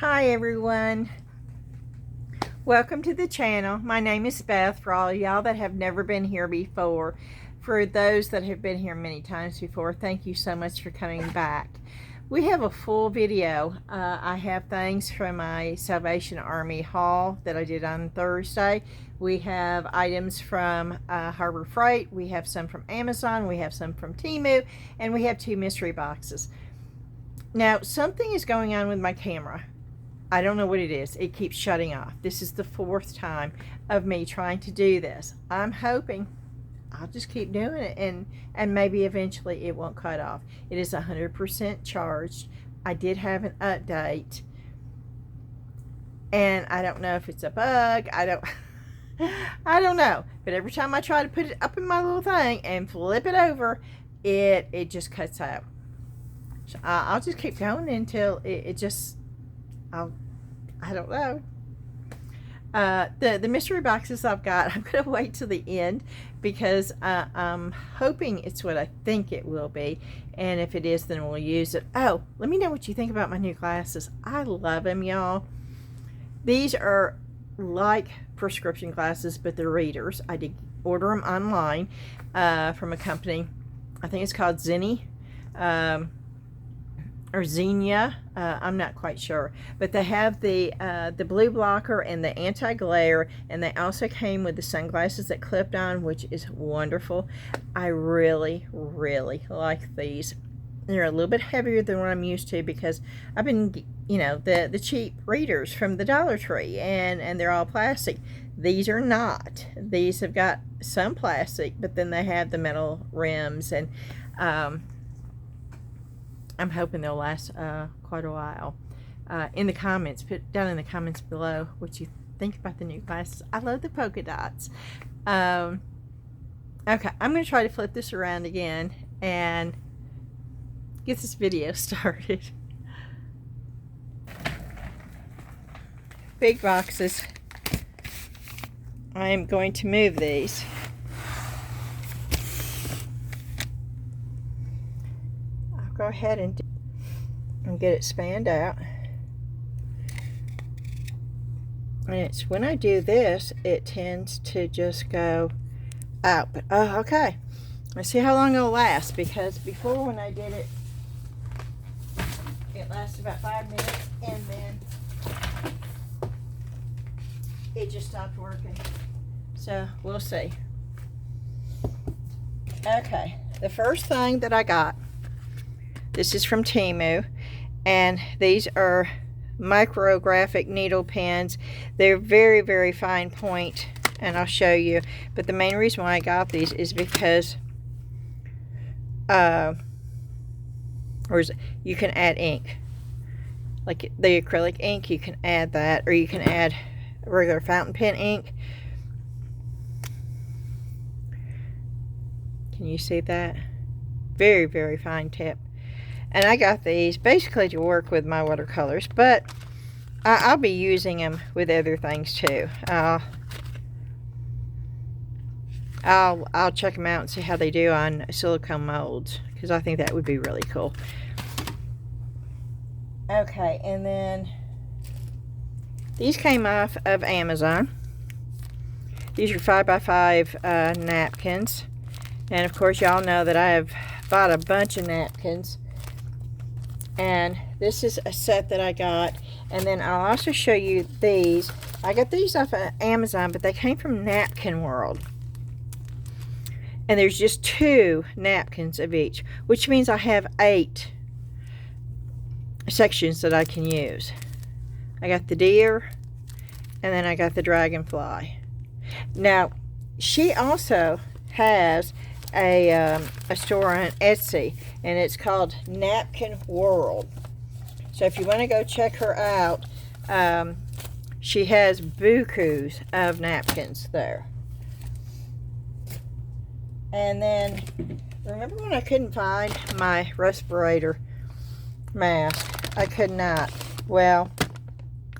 Hi everyone, welcome to the channel. My name is Beth. For all y'all that have never been here before, for those that have been here many times before, thank you so much for coming back. We have a full video. I have things from my Salvation Army haul that I did on Thursday. We have items from Harbor Freight, we have some from Amazon, we have some from Temu, and we have 2 mystery boxes. Now something is going on with my camera. I don't know what it is. It keeps shutting off. This is the 4th time of me trying to do this. I'm hoping I'll just keep doing it and maybe eventually it won't cut off. It is 100% charged. I did have an update and I don't know if it's a bug. I don't know. But every time I try to put it up in my little thing and flip it over, it just cuts out. So I'll just keep going until it just I don't know. The mystery boxes I've got, I'm going to wait till the end because I'm hoping it's what I think it will be. And if it is, then we'll use it. Oh, let me know what you think about my new glasses. I love them, y'all. These are like prescription glasses, but they're readers. I did order them online from a company. I think it's called Zenny. Or Xenia, I'm not quite sure, but they have the blue blocker and the anti-glare, and they also came with the sunglasses that clipped on, which is wonderful. I really like these. They're a little bit heavier than what I'm used to because I've been, you know, the cheap readers from the Dollar Tree, and they're all plastic. These are not. These have got some plastic, but then they have the metal rims, and I'm hoping they'll last quite a while. In the comments, put down in the comments below what you think about the new glasses. I love the polka dots. Okay, I'm going to try to flip this around again and get this video started. Big boxes. I am going to move these. Go ahead and get it spanned out, and it's when I do this it tends to just go out. But oh, okay, let's see how long it'll last, because before when I did it, it lasted about 5 minutes and then it just stopped working. So we'll see. Okay, the first thing that I got, this is from Temu, and these are micrographic needle pens. They're very fine point, and I'll show you. But the main reason why I got these is because you can add ink, like the acrylic ink. You can add that, or you can add regular fountain pen ink. Can you see that? Very fine tip. And I got these basically to work with my watercolors, but I'll be using them with other things too. I'll check them out and see how they do on silicone molds, because I think that would be really cool. Okay, and then these came off of Amazon. These are 5x5 napkins, and of course y'all know that I have bought a bunch of napkins. And this is a set that I got. And then I'll also show you these. I got these off of Amazon, but they came from Napkin World. And there's just 2 napkins of each, which means I have 8 sections that I can use. I got the deer, and then I got the dragonfly. Now, she also has a store on Etsy, and it's called Napkin World. So if you want to go check her out, she has bukus of napkins there. And then remember when I couldn't find my respirator mask? I could not. Well,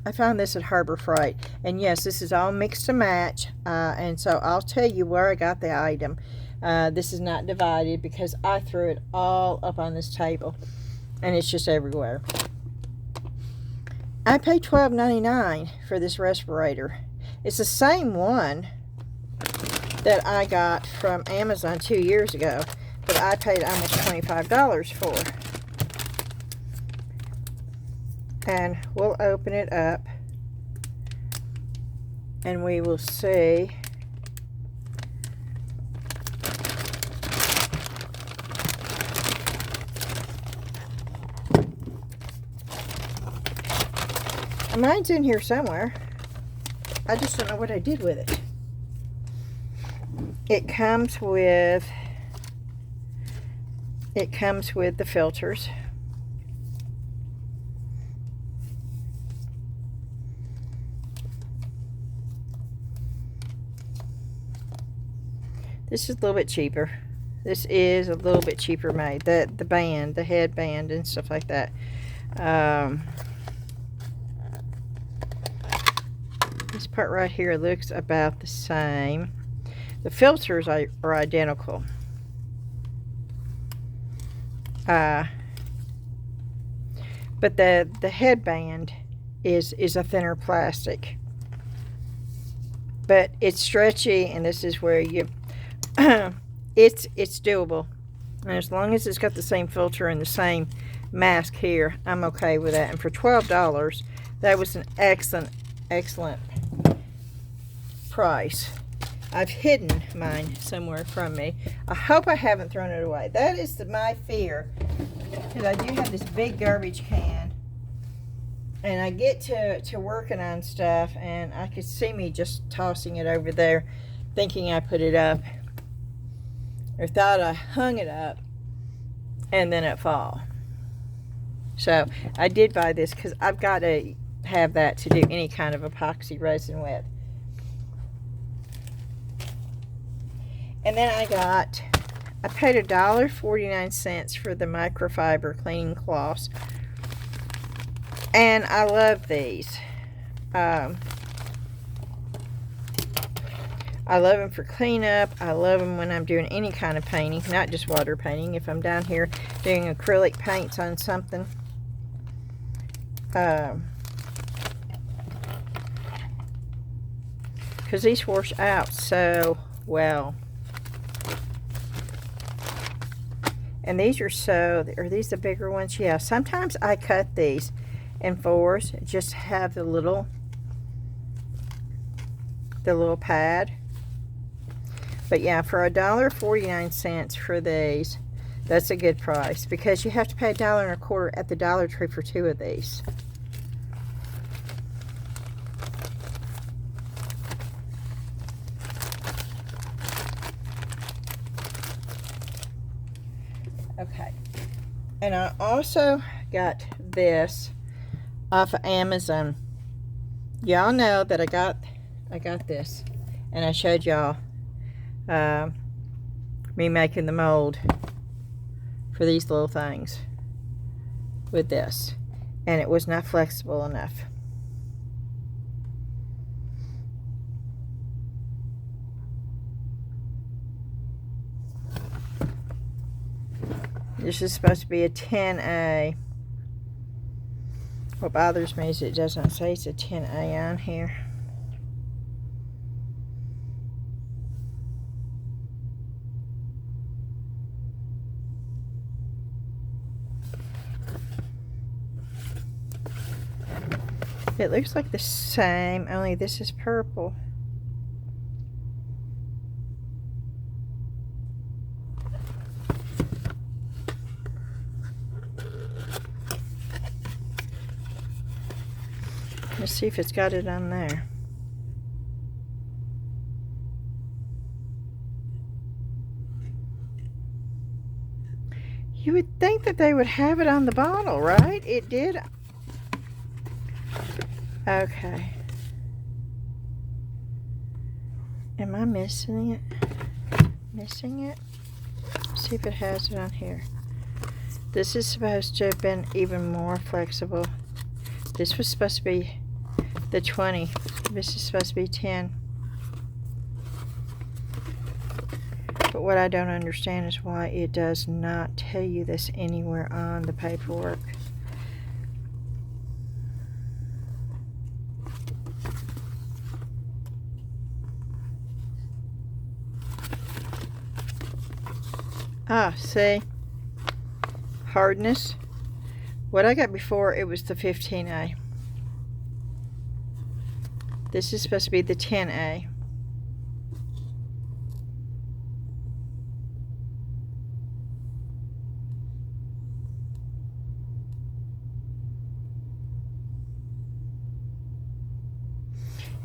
I found this at Harbor Freight, and yes, this is all mixed to match, and so I'll tell you where I got the item. This is not divided because I threw it all up on this table, and it's just everywhere. I paid $12.99 for this respirator. It's the same one that I got from Amazon 2 years ago, but I paid almost $25 for. And we'll open it up and we will see. Mine's in here somewhere. I just don't know what I did with it. It comes with the filters. This is a little bit cheaper. This is a little bit cheaper made. The band, the headband and stuff like that. This part right here looks about the same. The filters are identical. But the headband is a thinner plastic. But it's stretchy, and this is where you it's doable. And as long as it's got the same filter and the same mask here, I'm okay with that. And for $12, that was an excellent price. I've hidden mine somewhere from me. I hope I haven't thrown it away. That is my fear, because I do have this big garbage can, and I get to working on stuff, and I could see me just tossing it over there, thinking I put it up, or thought I hung it up, and then it fall. So I did buy this because I've got to have that to do any kind of epoxy resin with. And then I paid $1.49 for the microfiber cleaning cloths. And I love these. I love them for cleanup. I love them when I'm doing any kind of painting, not just water painting. If I'm down here doing acrylic paints on something. Because these wash out so well. And these are these the bigger ones? Yeah, sometimes I cut these in fours, just have the little pad. But yeah, for $1.49 for these, that's a good price, because you have to pay $1.25 at the Dollar Tree for 2 of these. Okay, and I also got this off of Amazon. Y'all know that I got this, and I showed y'all me making the mold for these little things with this, and it was not flexible enough. This is supposed to be a 10A. What bothers me is it doesn't say it's a 10A on here. It looks like the same, only this is purple. Let's see if it's got it on there. You would think that they would have it on the bottle, right? It did. Okay. Am I missing it? Missing it? Let's see if it has it on here. This is supposed to have been even more flexible. This was supposed to be the 20. This is supposed to be 10. But what I don't understand is why it does not tell you this anywhere on the paperwork. Ah, see? Hardness. What I got before, it was the 15A. This is supposed to be the 10A.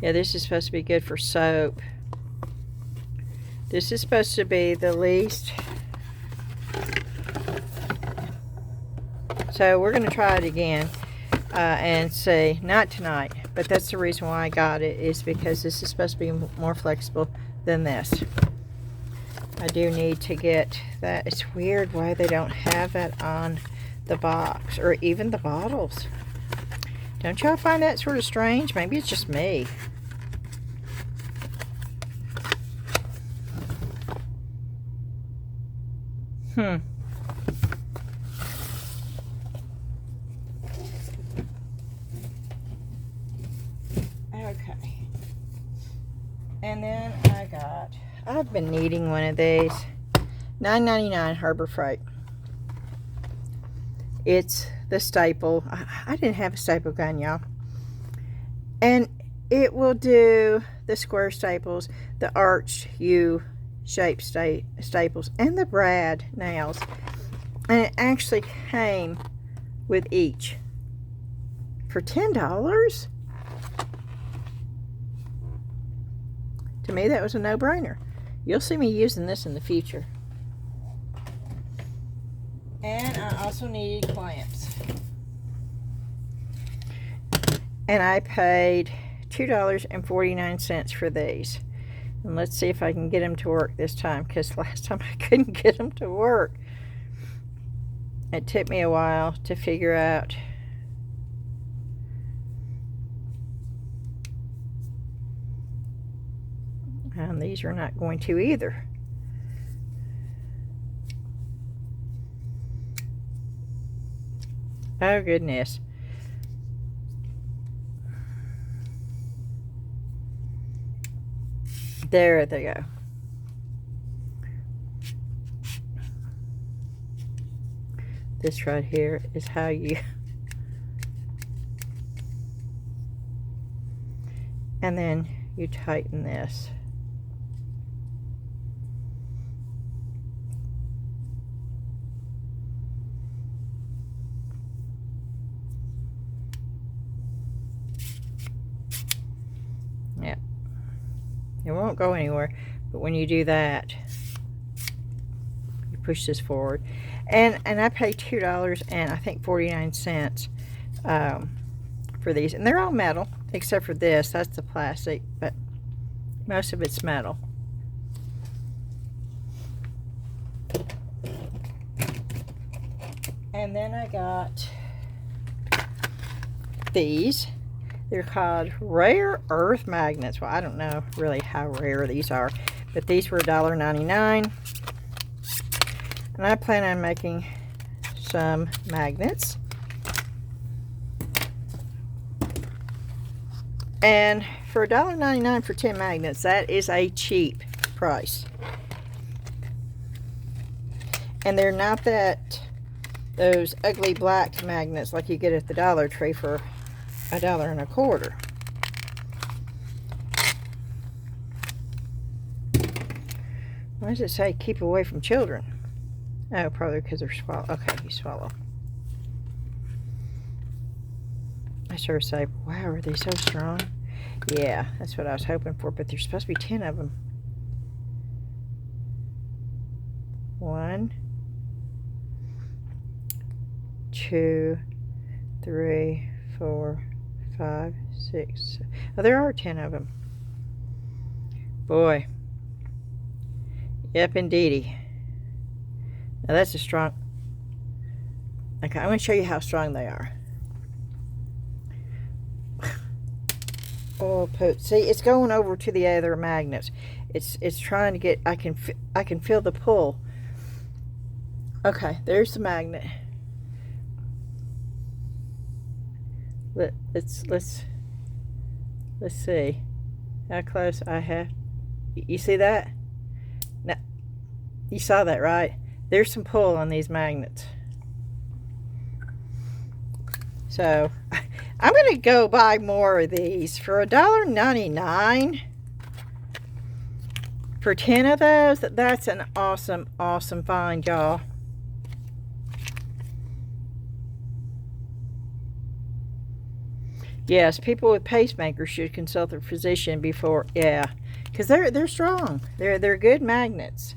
Yeah, this is supposed to be good for soap. This is supposed to be the least. So we're going to try it again and see. Not tonight, but that's the reason why I got it, is because this is supposed to be more flexible than this. I do need to get that. It's weird why they don't have that on the box or even the bottles. Don't y'all find that sort of strange? Maybe it's just me. Okay. And then I've been needing one of these. $9.99 Harbor Freight. It's the staple. I didn't have a staple gun, y'all. And it will do the square staples, the arched U-shaped staples, and the brad nails. And it actually came with each for $10. To me, that was a no-brainer. You'll see me using this in the future. And I also needed clamps. And I paid $2.49 for these. And let's see if I can get them to work this time, because last time I couldn't get them to work. It took me a while to figure out and these are not going to either. Oh goodness. There they go. This right here is how you, and then you tighten this. Yep. It won't go anywhere, but when you do that, you push this forward. And I paid $2 and I think 49 cents for these. And they're all metal, except for this. That's the plastic, but most of it's metal. And then I got these. They're called rare earth magnets. Well, I don't know really how rare these are, but these were $1.99. And I plan on making some magnets. And for $1.99 for 10 magnets, that is a cheap price. And they're not those ugly black magnets like you get at the Dollar Tree for $1.25. Why does it say keep away from children? Oh, probably because they're swallow. Okay, you swallow. I sure say, wow, are they so strong? Yeah, that's what I was hoping for, but there's supposed to be 10 of them. 1, 2, 3, 4, 5, 6. Oh, there are 10 of them. Boy. Yep, indeedy. Now that's a strong. Okay, I'm going to show you how strong they are. Oh, see, it's going over to the other magnets. It's trying to get. I can feel the pull. Okay, there's the magnet. Let's see how close I have. You see that? Now, you saw that, right? There's some pull on these magnets. So I'm going to go buy more of these for $1.99 for 10 of those. That's an awesome, awesome find, y'all. Yes, people with pacemakers should consult their physician before, yeah, because they're strong. They're good magnets.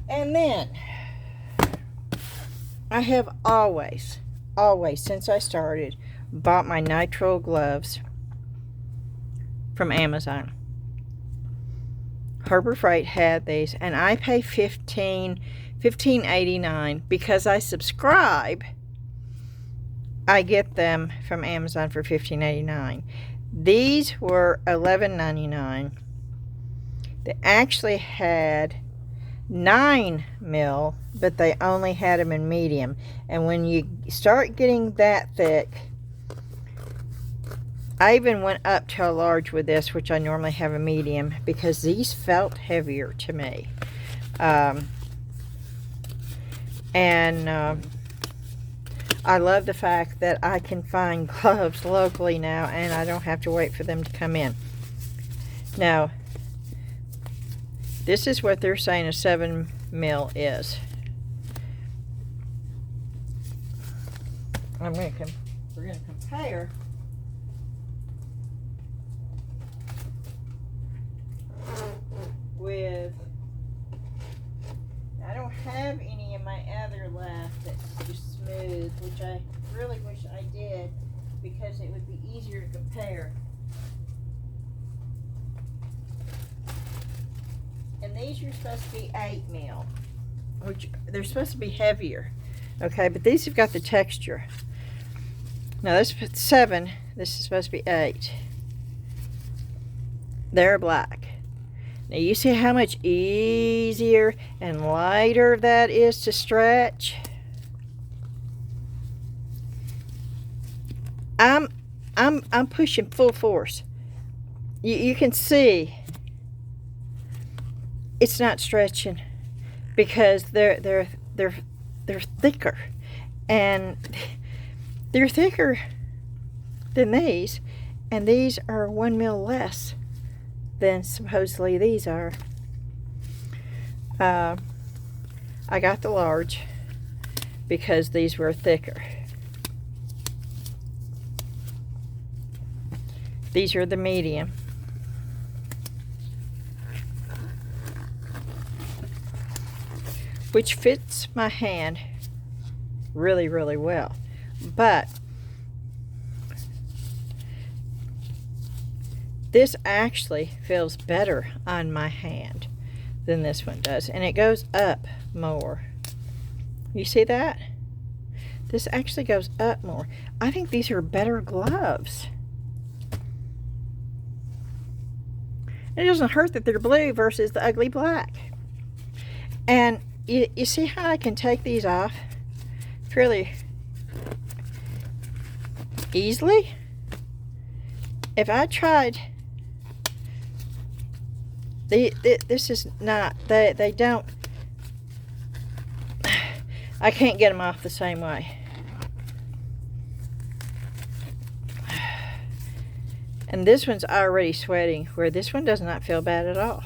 And then I have always since I started bought my nitrile gloves from Amazon. Harbor Freight had these, and I pay $15.89 because I subscribe. I get them from Amazon for $15.89. These were $11.99. They actually had 9 mil, but they only had them in medium. And when you start getting that thick, I even went up to a large with this, which I normally have a medium, because these felt heavier to me. I love the fact that I can find gloves locally now, and I don't have to wait for them to come in. Now, this is what they're saying a 7 mil is. We're going to compare. With, I don't have any of my other left that's just smooth, which I really wish I did, because it would be easier to compare. And these are supposed to be 8 mil, which they're supposed to be heavier. Okay, but these have got the texture. Now this is 7, this is supposed to be 8. They're black. Now you see how much easier and lighter that is to stretch? I'm pushing full force. You can see it's not stretching because they're thicker, and they're thicker than these, and these are 1 mil less than supposedly these are. I got the large because these were thicker. These are the medium. Which fits my hand really, really well. But this actually feels better on my hand than this one does. And it goes up more. You see that? This actually goes up more. I think these are better gloves. It doesn't hurt that they're blue versus the ugly black. And you see how I can take these off fairly easily? If I tried, this is not, they don't, I can't get them off the same way. And this one's already sweating, where this one does not feel bad at all.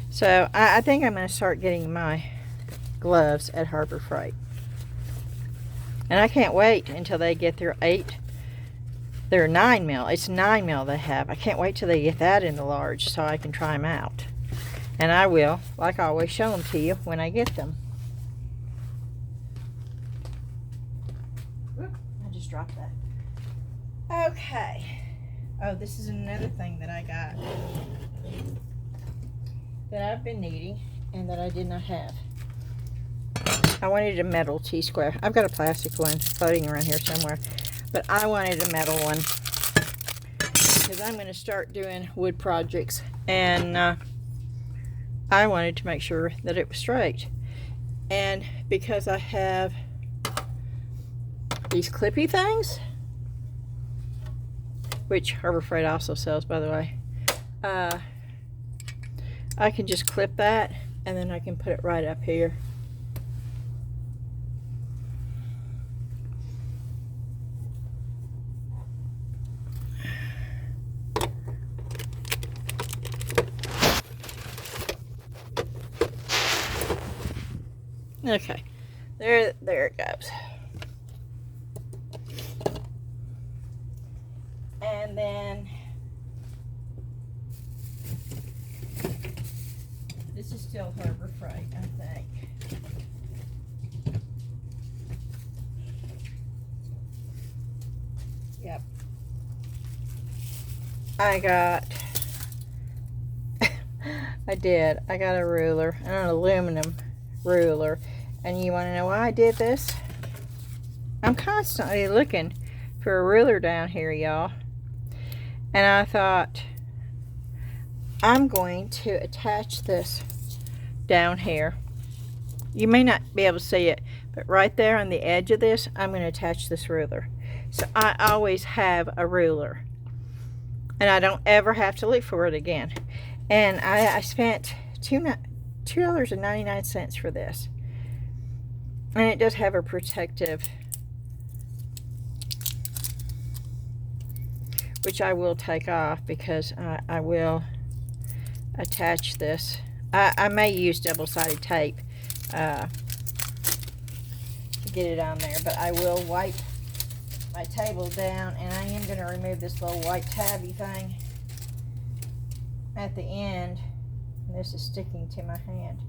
So I think I'm going to start getting my gloves at Harbor Freight. And I can't wait until they get their 9 mil. It's 9 mil they have. I can't wait till they get that in the large so I can try them out. And I will, like I always, show them to you when I get them. Whoop, I just dropped that. Okay. Oh, this is another thing that I got that I've been needing and that I did not have. I wanted a metal T-square. I've got a plastic one floating around here somewhere, but I wanted a metal one because I'm going to start doing wood projects, and I wanted to make sure that it was straight. And because I have these clippy things, which Harbor Freight also sells, by the way, I can just clip that and then I can put it right up here. Okay, there it goes. And then this is still Harbor Freight, I think. Yep. I got I got a ruler, an aluminum ruler. And you want to know why I did this? I'm constantly looking for a ruler down here, y'all. And I thought, I'm going to attach this down here. You may not be able to see it, but right there on the edge of this, I'm going to attach this ruler. So I always have a ruler. And I don't ever have to look for it again. And I spent $2.99 for this. And it does have a protective, which I will take off because I will attach this. I may use double-sided tape to get it on there, but I will wipe my table down, and I am going to remove this little white tabby thing at the end. And this is sticking to my hand.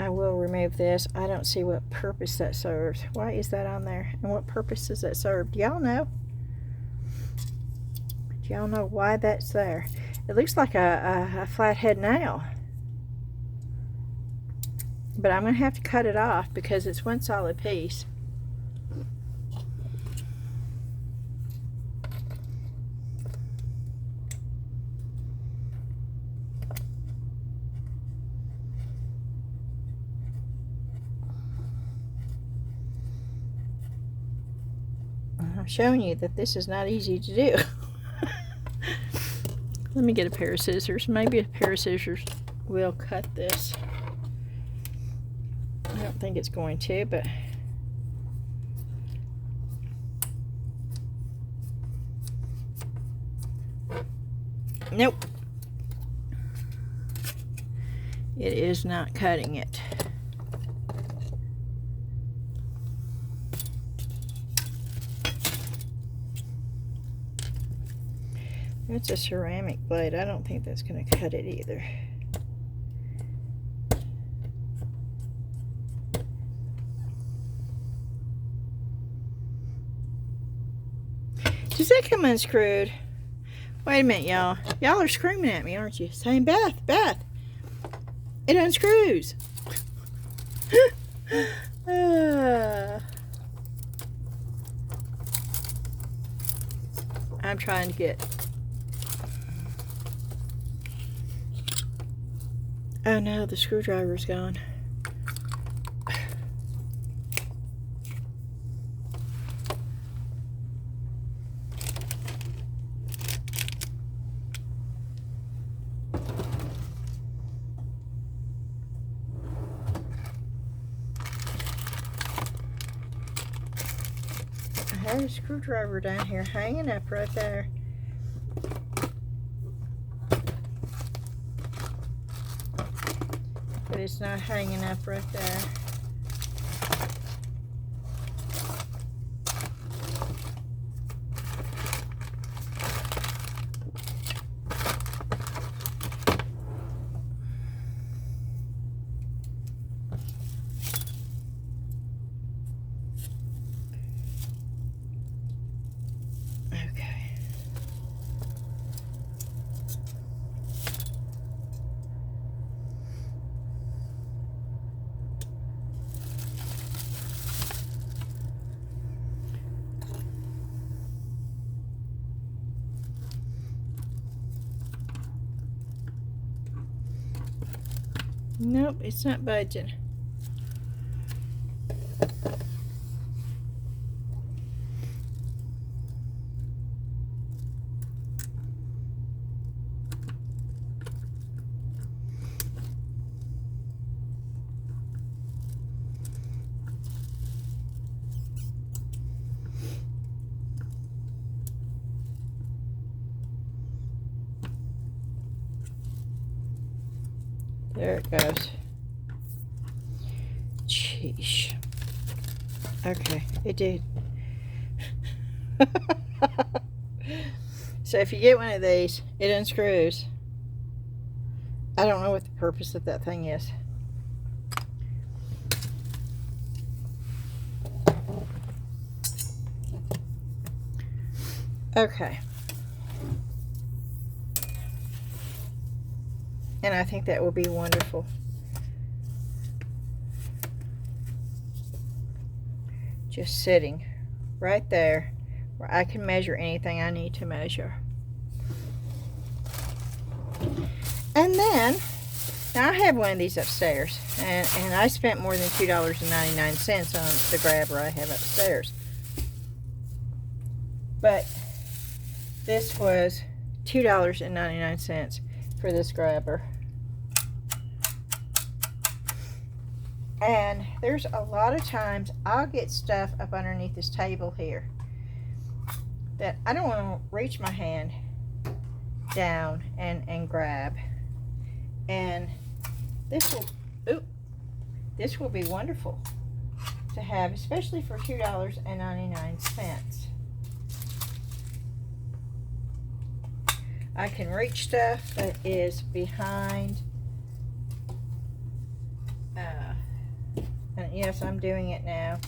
I will remove this. I don't see what purpose that serves. Why is that on there? And what purpose does that serve? Do y'all know? Do y'all know why that's there? It looks like a flathead nail. But I'm going to have to cut it off because it's one solid piece. I'm showing you that this is not easy to do. Let me get a pair of scissors. Maybe a pair of scissors will cut this. I don't think it's going to, but nope. It is not cutting it. It's a ceramic blade. I don't think that's going to cut it either. Does that come unscrewed? Wait a minute, y'all. Y'all are screaming at me, aren't you? Saying, Beth, Beth, it unscrews. I'm trying to get... Oh no, the screwdriver's gone. I had a screwdriver down here hanging up right there. But it's not hanging up right there. Nope, it's not budging. There it goes. Sheesh. Okay, it did. So if you get one of these, it unscrews. I don't know what the purpose of that thing is. Okay. And I think that will be wonderful. Just sitting right there where I can measure anything I need to measure. And then, now I have one of these upstairs, and I spent more than $2.99 on the grabber I have upstairs. But this was $2.99 for this grabber. And there's a lot of times I'll get stuff up underneath this table here that I don't want to reach my hand down and grab. And this will be wonderful to have, especially for $2.99. I can reach stuff that is behind. And yes, I'm doing it now.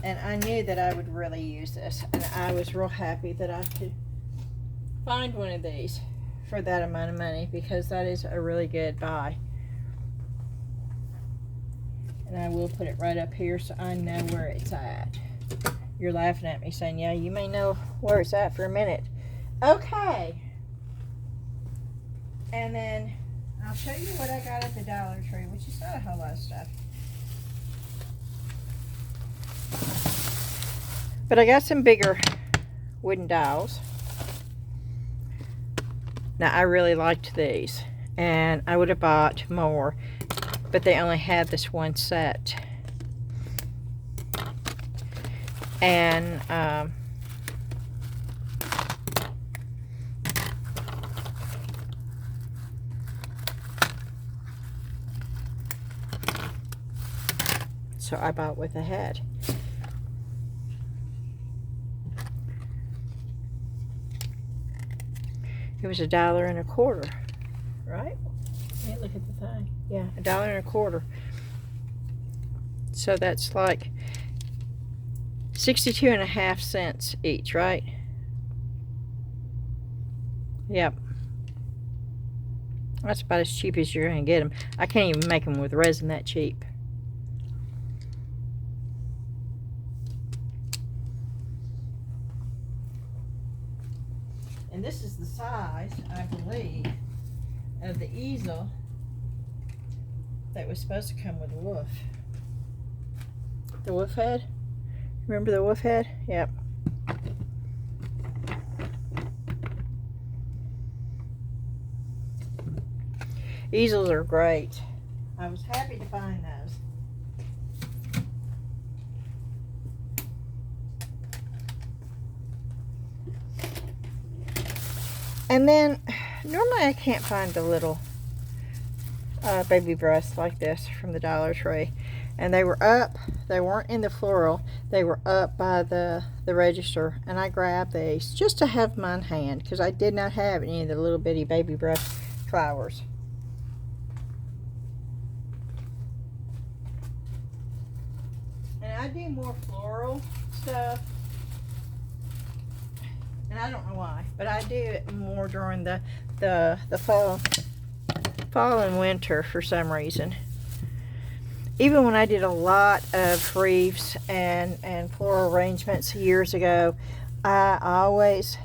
And I knew that I would really use this, and I was real happy that I could find one of these for that amount of money, because that is a really good buy. And I will put it right up here so I know where it's at. You're laughing at me saying, yeah, you may know where it's at for a minute. Okay. And then I'll show you what I got at the Dollar Tree, which is not a whole lot of stuff. But I got some bigger wooden dowels. Now, I really liked these, and I would have bought more, but they only had this one set. And so I bought what they had. It was $1.25, right? Yeah, look at the thing. Yeah, $1.25. So that's like 62.5 cents each, right? Yep. That's about as cheap as you're gonna get them. I can't even make them with resin that cheap. And this is the size, I believe, of the easel that was supposed to come with the wolf. The wolf head? Remember the wolf head? Yep. Easels are great. I was happy to find those. And then, normally I can't find the little baby breasts like this from the Dollar Tree. And they were up, they weren't in the floral, they were up by the register. And I grabbed these just to have them on hand, because I did not have any of the little bitty baby breast flowers. And I do more floral stuff. And I don't know why, but I do it more during the fall and winter for some reason. Even when I did a lot of wreaths and floral arrangements years ago, I always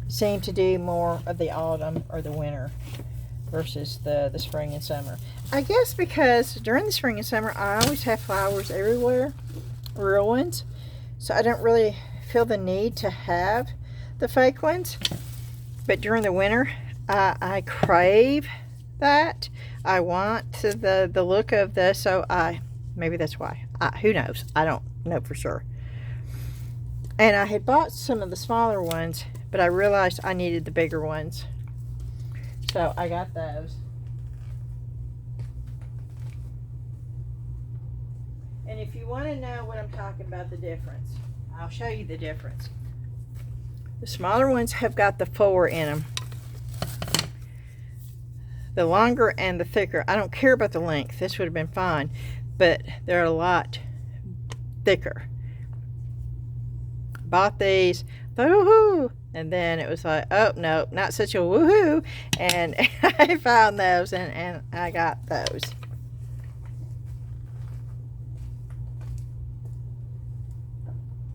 seem to do more of the autumn or the winter versus the spring and summer. I guess because during the spring and summer, I always have flowers everywhere, real ones. So I don't really feel the need to have the fake ones. But during the winter, I crave that. I want the look of this, so maybe that's why. Who knows? I don't know for sure. And I had bought some of the smaller ones, but I realized I needed the bigger ones. So I got those. And if you want to know what I'm talking about, the difference, I'll show you the difference. The smaller ones have got the 4 in them. The longer and the thicker, I don't care about the length. This would have been fine, but they're a lot thicker. Bought these, thought, woohoo, and then it was like, oh no, not such a woohoo, and I found those, and I got those.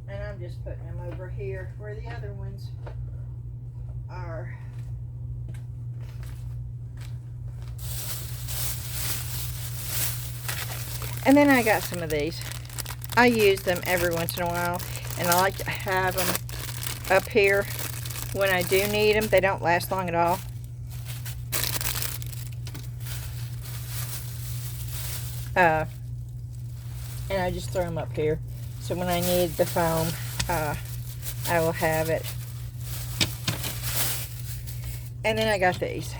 And I'm just putting them over here where the other ones are. And then I got some of these. I use them every once in a while, and I like to have them up here when I do need them. They don't last long at all. And I just throw them up here. So when I need the foam, I will have it. And then I got these.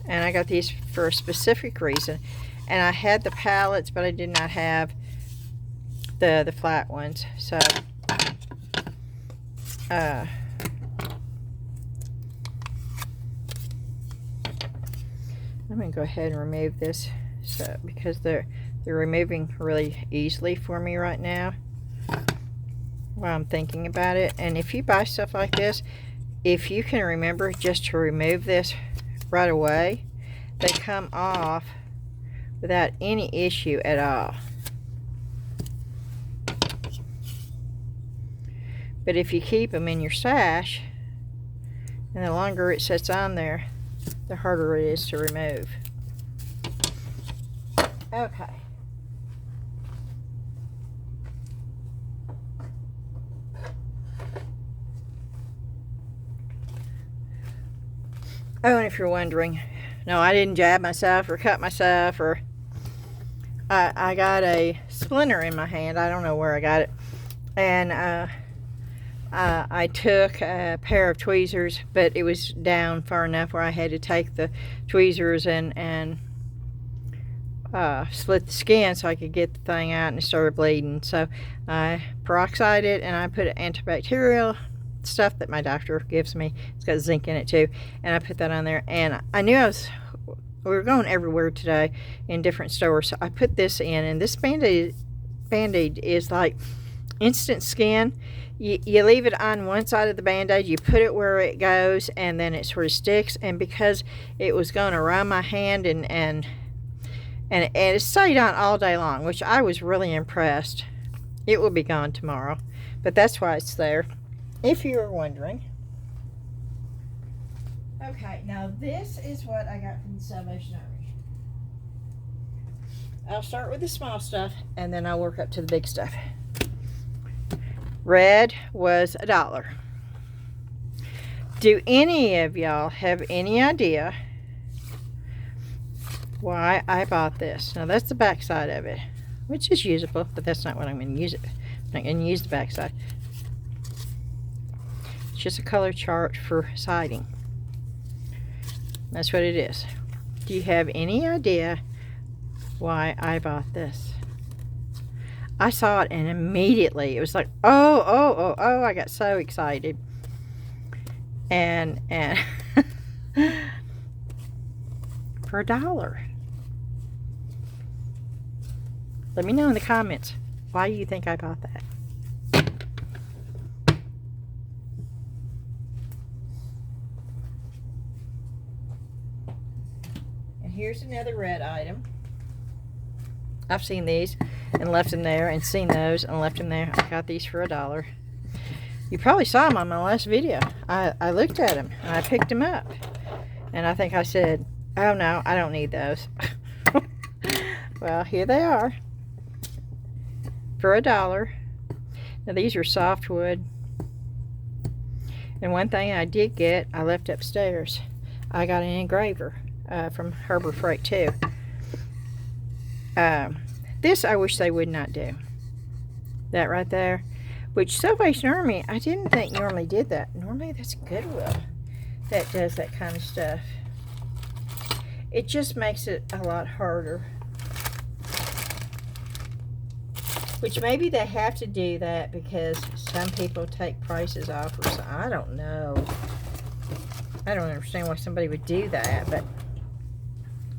And I got these for a specific reason. And I had the pallets, but I did not have the flat ones. So I'm going to go ahead and remove this, so because they're removing really easily for me right now while I'm thinking about it. And if you buy stuff like this, if you can remember just to remove this right away, they come off without any issue at all. But if you keep them in your stash, and the longer it sits on there, the harder it is to remove. Okay. Oh, and if you're wondering, no, I didn't jab myself or cut myself, or I got a splinter in my hand. I don't know where I got it. And I took a pair of tweezers, but it was down far enough where I had to take the tweezers and split the skin so I could get the thing out, and it started bleeding. So I peroxide it, and I put antibacterial stuff that my doctor gives me. It's got zinc in it too, and I put that on there. And I knew we were going everywhere today in different stores, so I put this in. And this Band-Aid is like instant skin. You leave it on one side of the Band-Aid, you put it where it goes, and then it sort of sticks. And because it was going around my hand, and it stayed on all day long, which I was really impressed. It will be gone tomorrow, but that's why it's there, if you were wondering. Okay, now this is what I got from the Salvation Army. I'll start with the small stuff, and then I'll work up to the big stuff. Red was $1. Do any of y'all have any idea why I bought this? Now that's the back side of it, which is usable, but that's not what I'm going to use it. I'm not going to use the back side. It's just a color chart for siding. That's what it is. Do you have any idea why I bought this? I saw it, and immediately it was like, oh, I got so excited. And for $1. Let me know in the comments why you think I bought that. And here's another red item. I've seen these and left them there, and seen those and left them there. I got these for $1. You probably saw them on my last video. I looked at them and I picked them up, and I think I said, oh no, I don't need those. Well, here they are for $1. Now these are softwood, and one thing I did get, I left upstairs. I got an engraver from Harbor Freight too. This I wish they would not do. That right there. Which Salvation Army, I didn't think normally did that. Normally that's Goodwill that does that kind of stuff. it just makes it a lot harder. Which maybe they have to do that because some people take prices off or something. I don't know. I don't understand why somebody would do that, but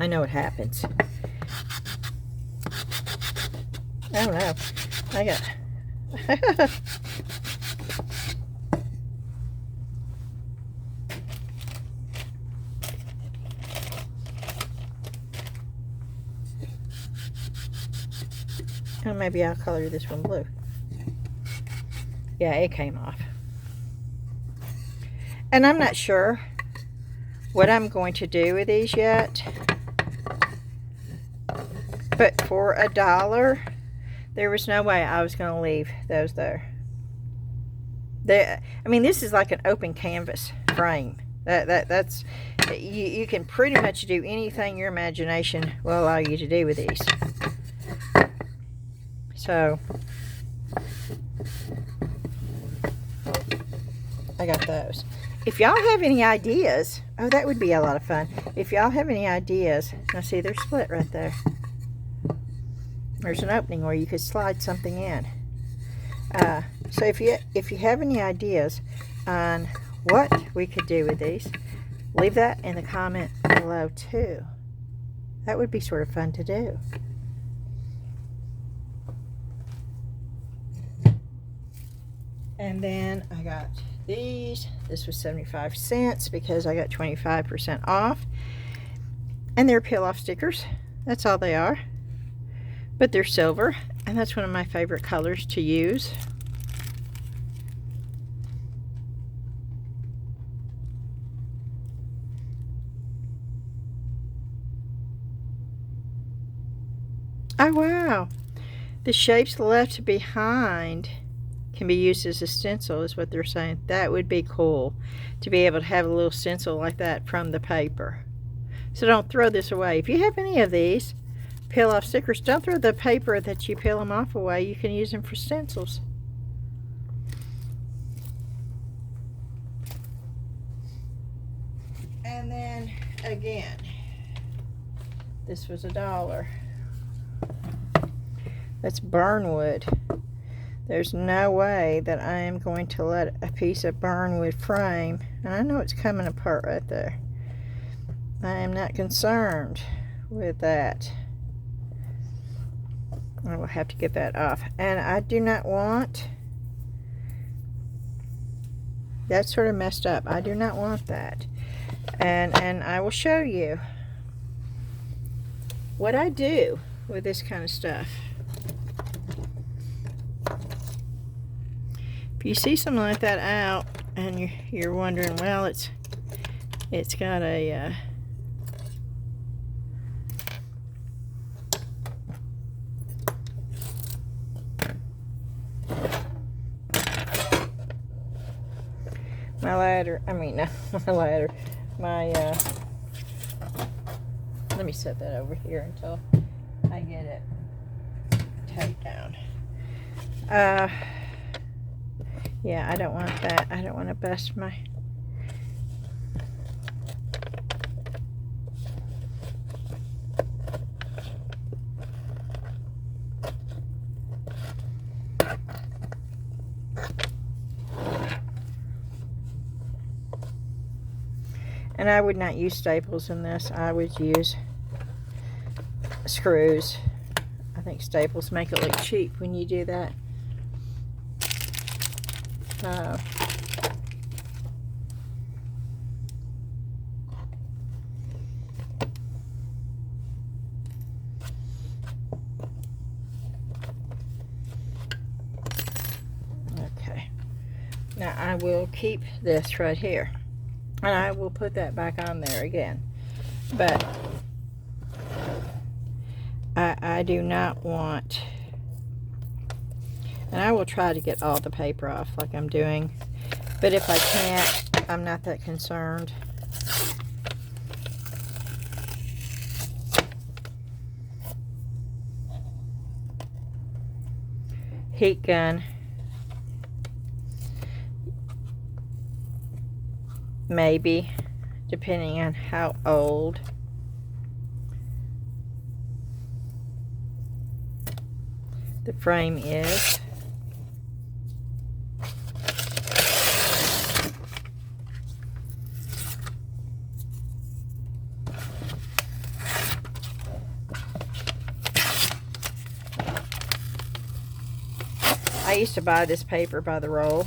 I know it happens. I don't know. I got... Oh, maybe I'll color this one blue. Yeah, it came off. And I'm not sure what I'm going to do with these yet. But for $1, there was no way I was going to leave those there. I mean, this is like an open canvas frame. That's you can pretty much do anything your imagination will allow you to do with these. So I got those. If y'all have any ideas, oh, that would be a lot of fun. If y'all have any ideas, now see, they're split right there. There's an opening where you could slide something in. So if you have any ideas on what we could do with these, leave that in the comment below too. That would be sort of fun to do. And then I got these. This was 75 cents because I got 25% off. And they're peel-off stickers. That's all they are. But they're silver, and that's one of my favorite colors to use. Oh, wow. The shapes left behind can be used as a stencil, is what they're saying. That would be cool to be able to have a little stencil like that from the paper. So don't throw this away. If you have any of these peel off stickers, don't throw the paper that you peel them off away. You can use them for stencils. And then again, this was $1. That's burnwood. There's no way that I am going to let a piece of burnwood frame, and I know it's coming apart right there. I am not concerned with that. I will have to get that off. And I do not want, that's sort of messed up. I do not want that. And I will show you what I do with this kind of stuff. If you see something like that out and you're wondering, well, it's got a my ladder, I mean, not my ladder, my let me set that over here until I get it taped down. Yeah, I don't want that. I don't want to bust my... And I would not use staples in this. I would use screws. I think staples make it look cheap when you do that. Okay. Now I will keep this right here. And I will put that back on there again. But I do not want... And I will try to get all the paper off like I'm doing. But if I can't, I'm not that concerned. Heat gun. Maybe, depending on how old. the frame is. I used to buy this paper by the roll.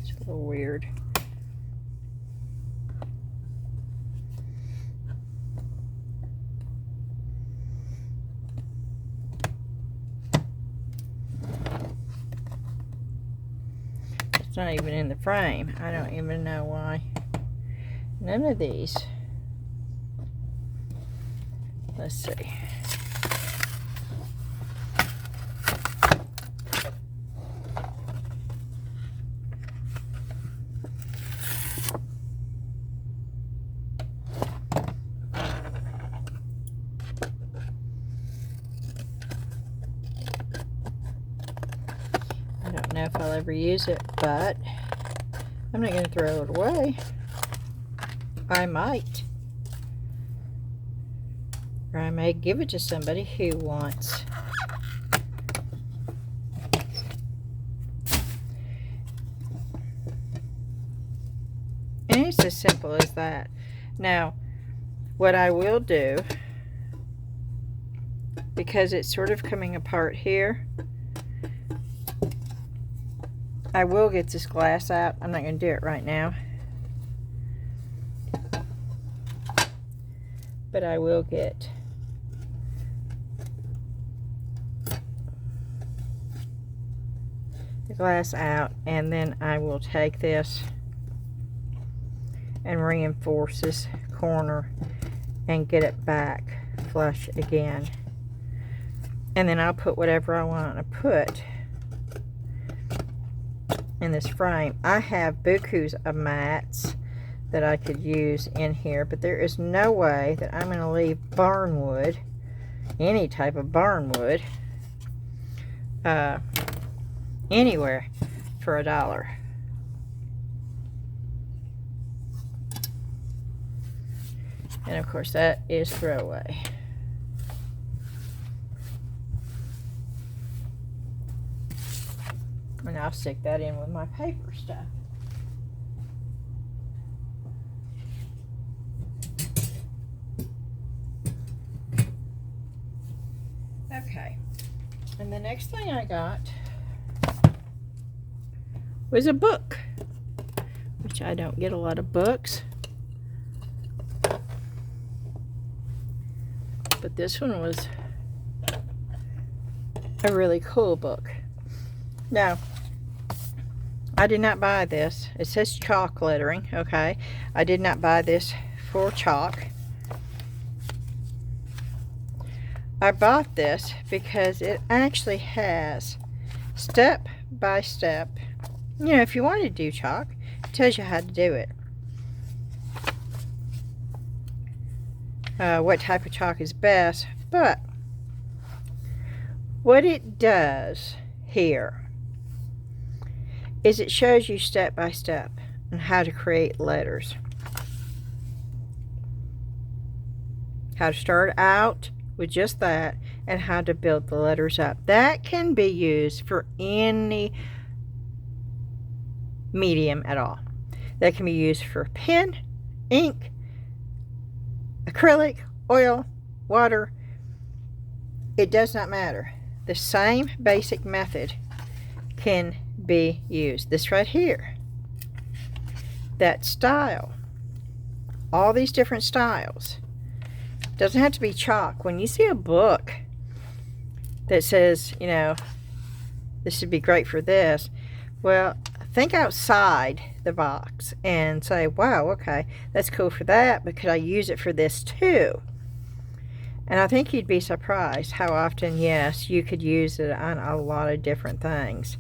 It's a little weird. It's not even in the frame. I don't even know why. None of these. Let's see. I don't know if I'll ever use it, but I'm not going to throw it away. I might. Or I may give it to somebody who wants. And it's as simple as that. Now, what I will do, because it's sort of coming apart here, I will get this glass out. I'm not going to do it right now. But I will get the glass out, and then I will take this and reinforce this corner and get it back flush again. And then I'll put whatever I want to put in this frame. I have bukus of mats that I could use in here, but there is no way that I'm going to leave barn wood, any type of barn wood, anywhere for $1. And of course that is throwaway. And I'll stick that in with my paper stuff. Okay, and the next thing I got was a book, which I don't get a lot of books, but this one was a really cool book. Now, I did not buy this. It says chalk lettering, okay? I did not buy this for chalk. I bought this because it actually has step by step. You know, if you want to do chalk, it tells you how to do it. What type of chalk is best, but what it does here is it shows you step by step on how to create letters. How to start out with just that, and how to build the letters up. That can be used for any medium at all. That can be used for pen, ink, acrylic, oil, water. It does not matter. The same basic method can be used. This right here, that style, all these different styles. Doesn't have to be chalk. When you see a book that says, you know, this would be great for this, well, think outside the box and say, wow, okay, that's cool for that, but could I use it for this too? And I think you'd be surprised how often, yes, you could use it on a lot of different things.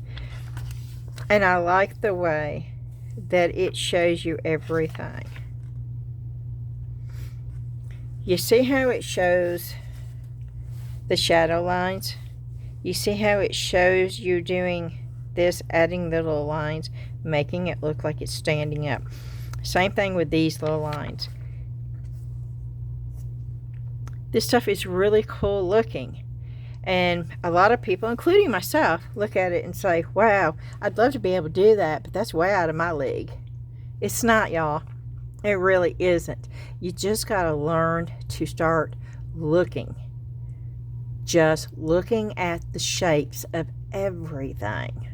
And I like the way that it shows you everything. You see how it shows the shadow lines? You see how it shows you doing this, adding the little lines, making it look like it's standing up. Same thing with these little lines. This stuff is really cool looking. And a lot of people, including myself, look at it and say, wow, I'd love to be able to do that, but that's way out of my league. It's not, y'all. It really isn't. You just got to learn to start looking. Just looking at the shapes of everything.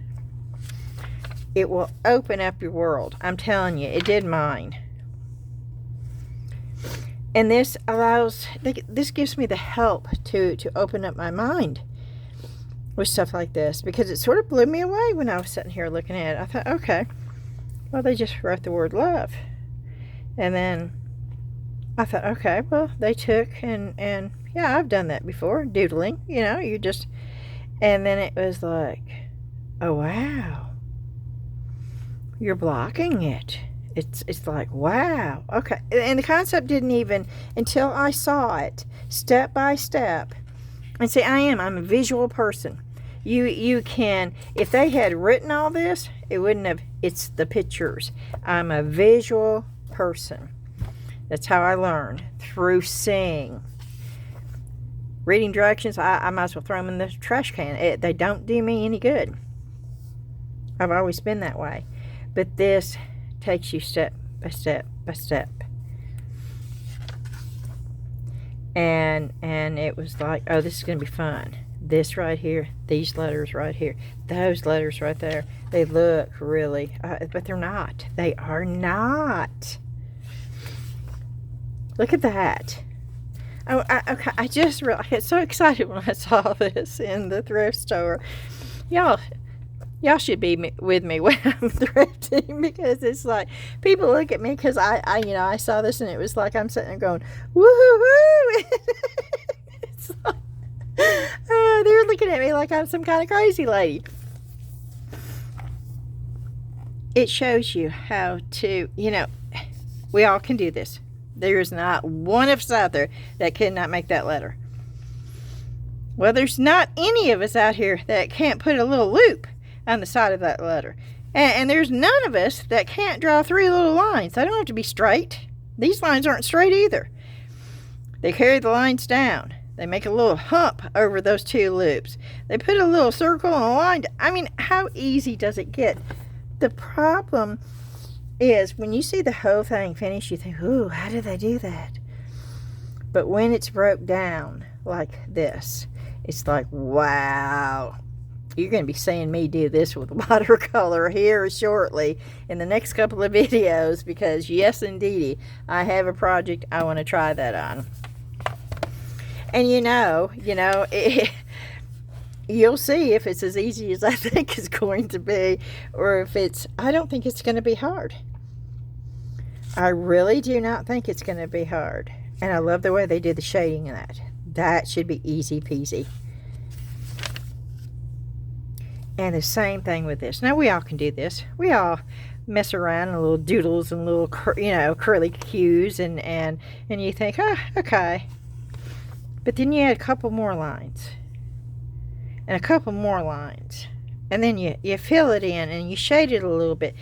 It will open up your world. I'm telling you, it did mine. And this gives me the help to open up my mind with stuff like this, because it sort of blew me away when I was sitting here looking at it. I thought, okay, well, they just wrote the word love. And then I thought, okay, well, they took and yeah, I've done that before, doodling, you know, you just, and then it was like, oh, wow, you're blocking it. It's like, wow, okay. And the concept didn't even, until I saw it step by step. And see, I'm a visual person. You can, if they had written all this, it wouldn't have, it's the pictures. I'm a visual person. That's how I learn, through seeing. Reading directions, I might as well throw them in the trash can. They don't do me any good. I've always been that way. But this takes you step by step by step. And it was like, oh, this is going to be fun. This right here, these letters right here, those letters right there, they look really, but they're not. They are not. Look at that. Oh, okay, I just really, I get so excited when I saw this in the thrift store. Y'all should be with me when I'm thrifting, because it's like, people look at me because I saw this and it was like I'm sitting there going, woohoo! It's like, they're looking at me like I'm some kind of crazy lady. It shows you how to, we all can do this. There's not one of us out there that cannot make that letter. Well, there's not any of us out here that can't put a little loop on the side of that letter. And there's none of us that can't draw 3 little lines. They don't have to be straight. These lines aren't straight either. They carry the lines down. They make a little hump over those 2 loops. They put a little circle and a line. I mean, how easy does it get? The problem is when you see the whole thing finished, you think, ooh, how did they do that? But when it's broke down like this, it's like, wow. You're going to be seeing me do this with watercolor here shortly in the next couple of videos, because yes, indeedy, I have a project I want to try that on. And you'll see if it's as easy as I think it's going to be, or if I don't think it's going to be hard. I really do not think it's going to be hard. And I love the way they did the shading in that. That should be easy peasy. And the same thing with this. Now, we all can do this. We all mess around in little doodles and little, curly cues, and you think, okay. But then you add a couple more lines. And a couple more lines. And then you fill it in and you shade it a little bit.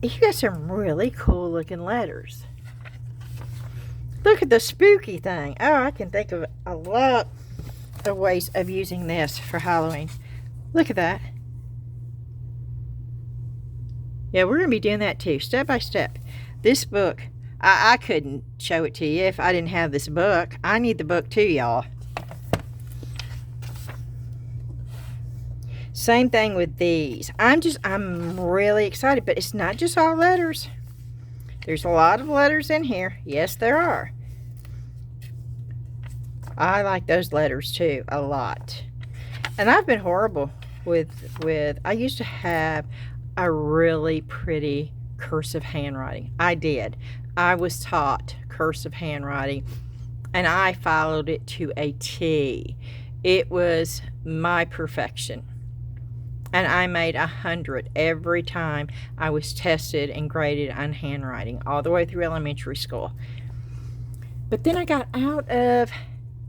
You got some really cool looking letters. Look at the spooky thing. Oh, I can think of a lot of ways of using this for Halloween. Look at that. Yeah, we're going to be doing that too, step by step. This book, I couldn't show it to you if I didn't have this book. I need the book too, y'all. Same thing with these. I'm really excited, but it's not just all letters. There's a lot of letters in here. Yes, there are. I like those letters too, a lot. And I've been horrible with I used to have a really pretty cursive handwriting. I did. I was taught cursive handwriting, and I followed it to a T. It was my perfection. And I made 100 every time I was tested and graded on handwriting, all the way through elementary school. But then I got out of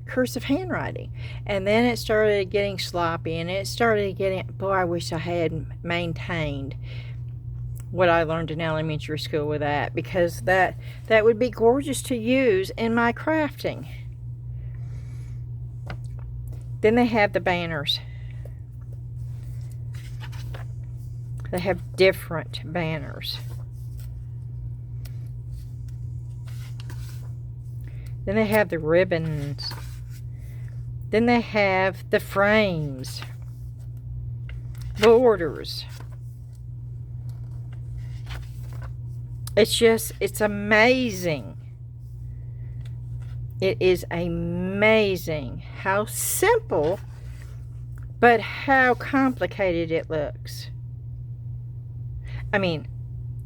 cursive handwriting, and then it started getting sloppy, and it started getting, boy, I wish I had maintained what I learned in elementary school with that, because that would be gorgeous to use in my crafting. Then they have the banners. They have different banners. Then they have the ribbons. Then they have the frames, borders. It's amazing. It is amazing how simple, but how complicated it looks. I mean,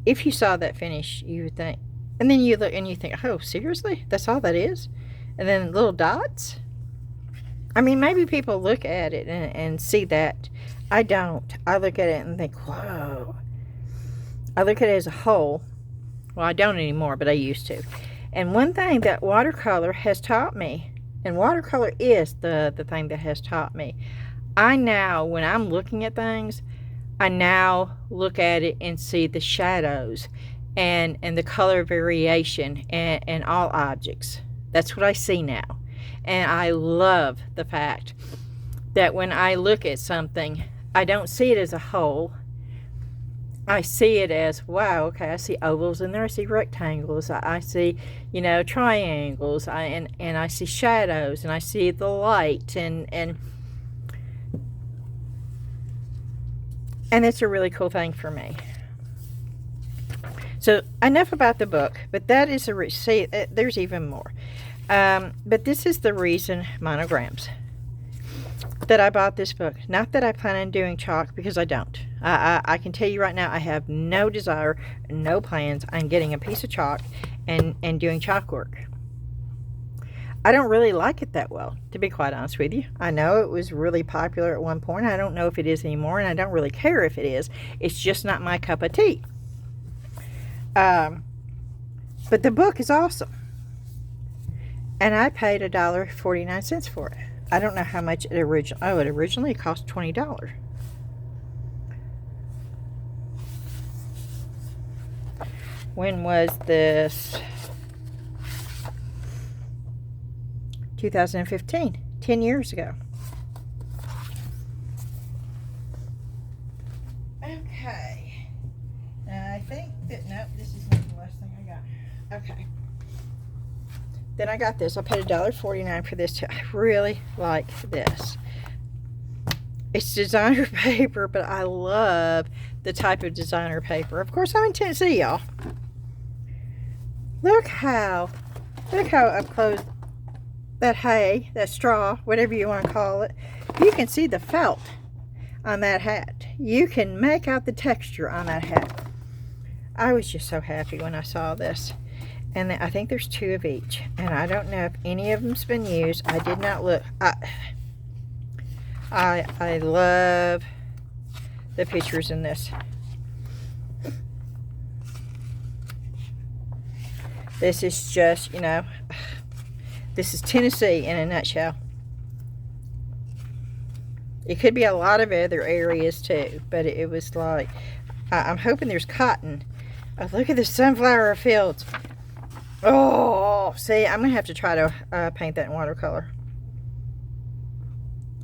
if you saw that finish, you would think, and then you look and you think, oh, seriously? That's all that is? And then little dots? I mean, maybe people look at it and see that. I don't. I look at it and think, whoa. I look at it as a whole. Well, I don't anymore, but I used to. And one thing that watercolor has taught me, and watercolor is the thing that has taught me, I now, when I'm looking at things, I now look at it and see the shadows and the color variation and all objects. That's what I see now. And I love the fact that when I look at something, I don't see it as a whole. I see it as, wow, okay, I see ovals in there, I see rectangles, I see, you know, triangles, and I see shadows, and I see the light, and it's a really cool thing for me. So, enough about the book, but that is see, there's even more. But this is the reason monograms that I bought this book. Not that I plan on doing chalk, because I don't. I can tell you right now, I have no desire, no plans on getting a piece of chalk and doing chalk work. I don't really like it that well, to be quite honest with you. I know it was really popular at one point. I don't know if it is anymore, and I don't really care if it is. It's just not my cup of tea. But the book is awesome. And I paid $1.49 for it. I don't know how much it originally cost $20. When was this? 2015, 10 years ago. Okay. Now I think that, nope, this is not the last thing I got. Okay. Then I got this. I paid $1.49 for this too. I really like this. It's designer paper, but I love the type of designer paper. Of course, I'm in Tennessee, y'all. Look how up close that hay, that straw, whatever you want to call it. You can see the felt on that hat. You can make out the texture on that hat. I was just so happy when I saw this. And I think there's 2 of each. And I don't know if any of them's been used. I did not look. I love the pictures in this. This is just, you know, this is Tennessee in a nutshell. It could be a lot of other areas too, but it was like, I'm hoping there's cotton. Oh, look at the sunflower fields. Oh, see, I'm going to have to try to paint that in watercolor.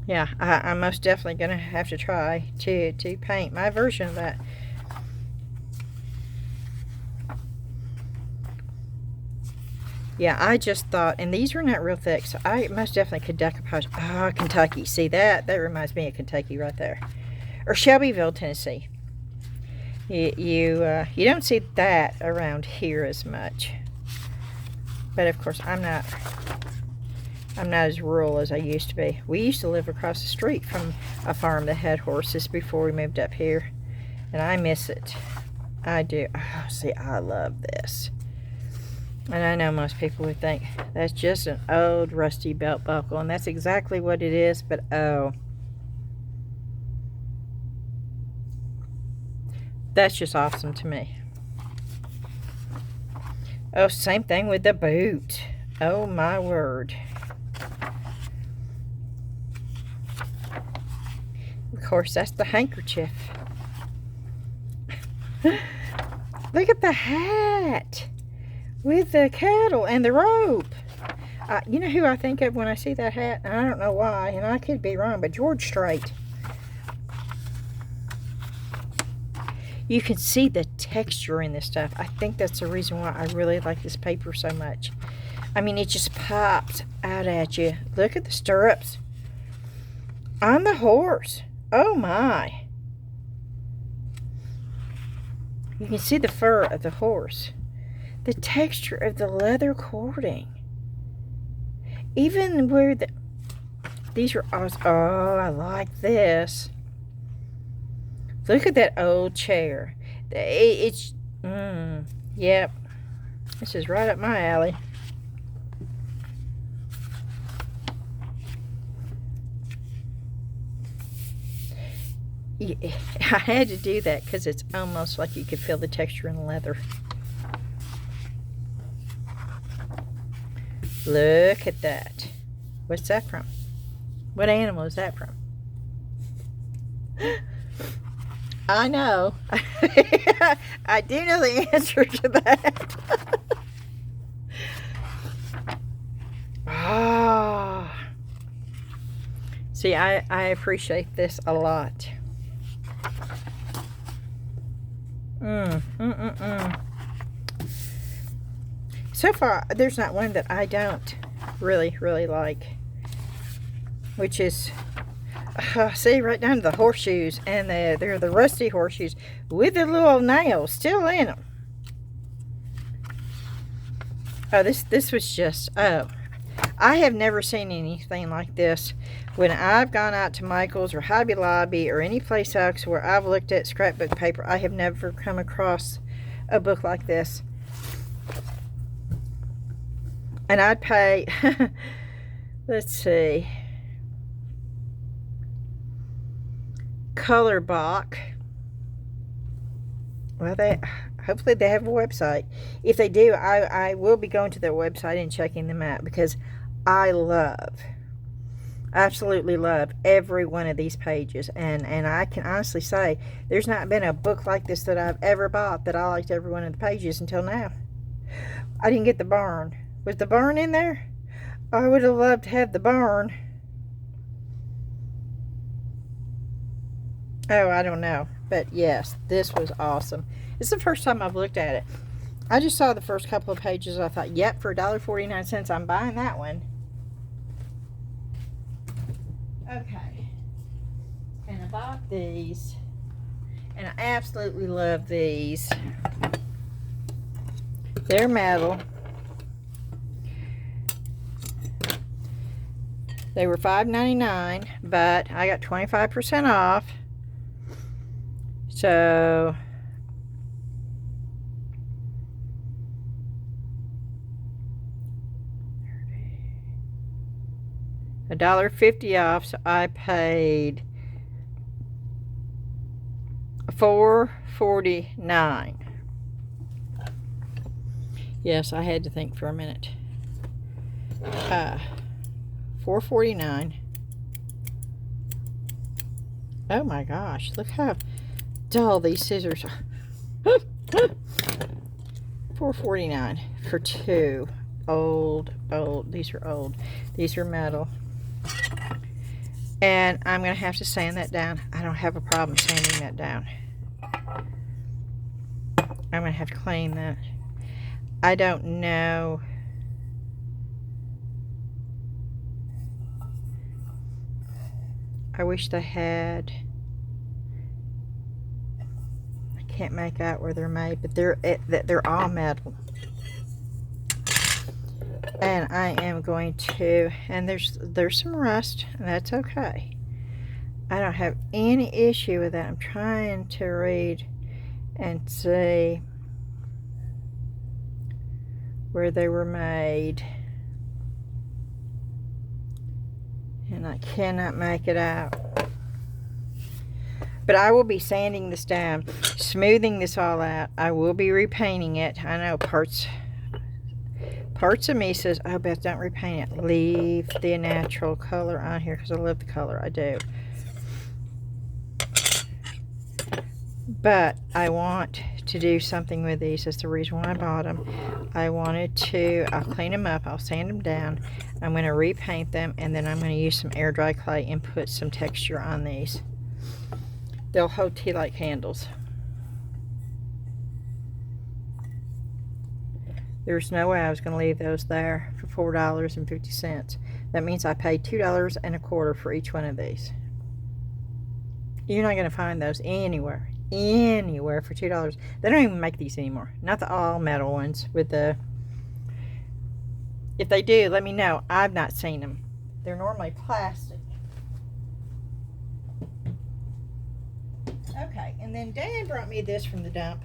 Yeah, I'm most definitely going to have to try to paint my version of that. Yeah, I just thought, and these are not real thick, so I most definitely could decoupage. Oh, Kentucky. See that? That reminds me of Kentucky right there. Or Shelbyville, Tennessee. You don't see that around here as much. But of course, I'm not as rural as I used to be. We used to live across the street from a farm that had horses before we moved up here. And I miss it. I do. Oh, see, I love this. And I know most people would think that's just an old rusty belt buckle, and that's exactly what it is, but oh. That's just awesome to me. Oh, same thing with the boot. Oh my word. Of course, that's the handkerchief. Look at the hat with the kettle and the rope. You know who I think of when I see that hat? And I don't know why, and I could be wrong, but George Strait. You can see the texture in this stuff. I think that's the reason why I really like this paper so much. I mean, it just pops out at you. Look at the stirrups on the horse. Oh my. You can see the fur of the horse. The texture of the leather cording. Even where these are awesome. Oh, I like this. Look at that old chair. Yep. This is right up my alley. Yeah, I had to do that because it's almost like you could feel the texture in the leather. Look at that. What's that from? What animal is that from? I know. I do know the answer to that. Ah. See, I appreciate this a lot. So far, there's not one that I don't really like. Which is, see, right down to the horseshoes. And they're the rusty horseshoes with the little nails still in them. Oh, this was just, oh. I have never seen anything like this. When I've gone out to Michael's or Hobby Lobby or any place else where I've looked at scrapbook paper, I have never come across a book like this. And I'd pay, let's see, Colorbach. Well, hopefully they have a website. If they do, I will be going to their website and checking them out because I absolutely love every one of these pages. And I can honestly say there's not been a book like this that I've ever bought that I liked every one of the pages until now. I didn't get the barn. Was the barn in there? I would have loved to have the barn. Oh, I don't know. But yes, this was awesome. It's the first time I've looked at it. I just saw the first couple of pages. I thought, yep, for $1.49, I'm buying that one. Okay. And I bought these. And I absolutely love these. They're metal. They were $5.99, but I got 25% off. So $1.50 off, so I paid $4.49. Yes, I had to think for a minute. $4.49. Oh my gosh, look how dull these scissors are. $4.49 for two. Old. These are old. These are metal. And I'm going to have to sand that down. I don't have a problem sanding that down. I'm going to have to clean that. I don't know. I wish they had. I can't make out where they're made, but they're all metal. And I am going to, and there's some rust, and that's okay. I don't have any issue with that. I'm trying to read and see where they were made. And I cannot make it out. But I will be sanding this down, smoothing this all out. I will be repainting it. I know parts Parts of me says, oh, Beth, don't repaint it. Leave the natural color on here because I love the color. I do. But I want to do something with these. That's the reason why I bought them. I'll clean them up. I'll sand them down. I'm going to repaint them. And then I'm going to use some air dry clay and put some texture on these. They'll hold tea light candles. There's no way I was going to leave those there for $4.50. That means I paid $2.25 for each one of these. You're not going to find those anywhere for $2. They don't even make these anymore. Not the all metal ones with the... If they do, let me know. I've not seen them. They're normally plastic. Okay, and then Dan brought me this from the dump.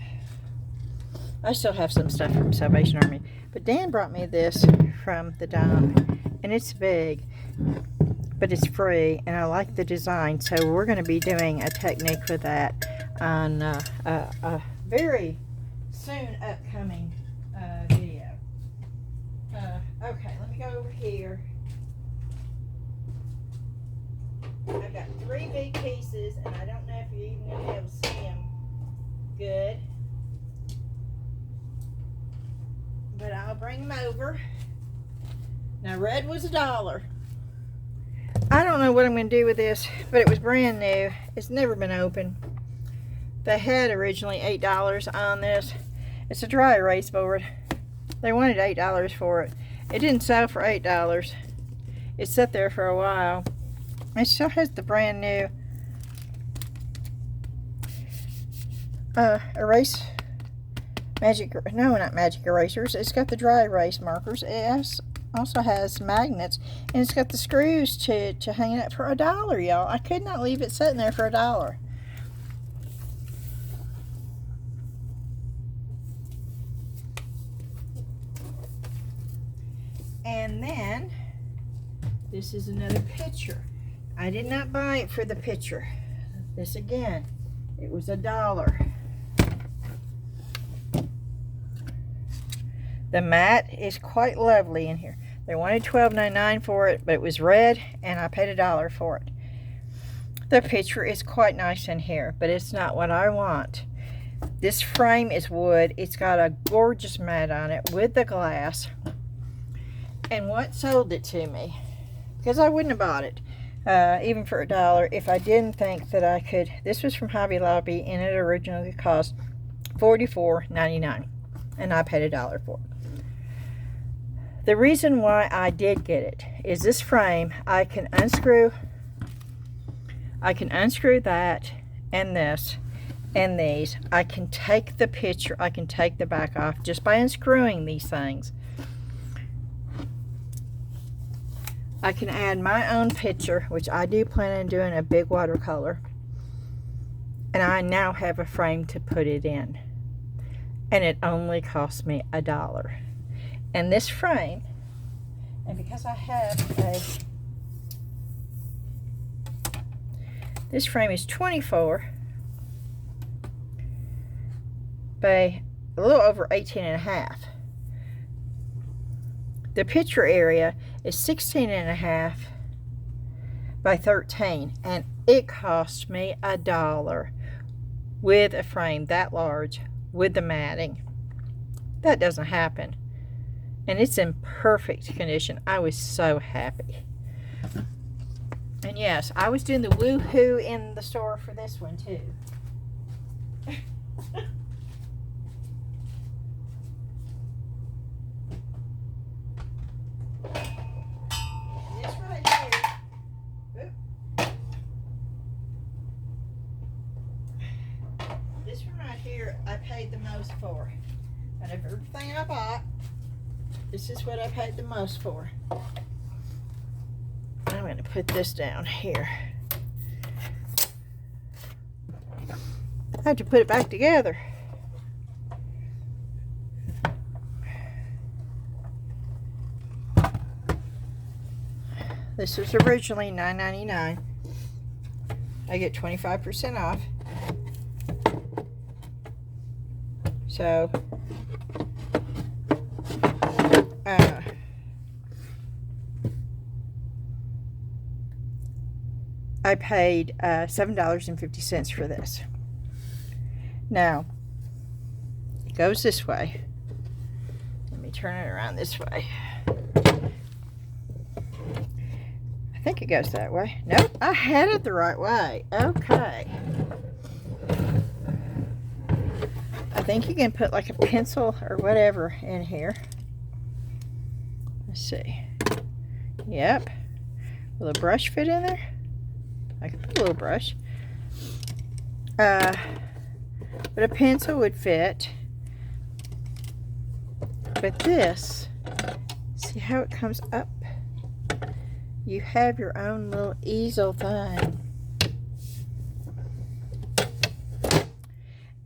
I still have some stuff from Salvation Army, but Dan brought me this from the dump, and it's big, but it's free, and I like the design, so we're going to be doing a technique with that on a very soon upcoming video. Okay, let me go over here. I've got 3 big pieces, and I don't know if you're even going to be able to see them good. But I'll bring them over. Now, red was $1. I don't know what I'm going to do with this, but it was brand new. It's never been opened. They had originally $8 on this. It's a dry erase board. They wanted $8 for it. It didn't sell for $8. It sat there for a while. It still has the brand new erase not magic erasers. It's got the dry erase markers. It also has magnets, and it's got the screws to hang it up for $1, y'all. I could not leave it sitting there for $1. And then this is another picture. I did not buy it for the picture. This again, it was $1. The mat is quite lovely in here. They wanted $12.99 for it, but it was red, and I paid $1 for it. The picture is quite nice in here, but it's not what I want. This frame is wood. It's got a gorgeous mat on it with the glass. And what sold it to me, because I wouldn't have bought it, even for $1, if I didn't think that I could. This was from Hobby Lobby, and it originally cost $44.99, and I paid $1 for it. The reason why I did get it is this frame. I can unscrew that and this and these. I can take the picture, I can take the back off just by unscrewing these things. I can add my own picture, which I do plan on doing a big watercolor. And I now have a frame to put it in. And it only cost me $1. And this frame, and because I have this frame is 24 by a little over 18.5. The picture area is 16.5 by 13, and it cost me $1 with a frame that large with the matting. That doesn't happen. And it's in perfect condition. I was so happy. And yes, I was doing the woohoo in the store for this one too. This right here, this one right here, I paid the most for. Out of everything I bought, this is what I paid the most for. I'm going to put this down here. I have to put it back together. This was originally $9.99. I get 25% off. So I paid $7.50 for this. Now, it goes this way. Let me turn it around this way. I think it goes that way. Nope, I had it the right way. Okay. I think you can put like a pencil or whatever in here. Let's see. Yep. Will a brush fit in there? I could put a little brush. But a pencil would fit. But this, see how it comes up? You have your own little easel thing.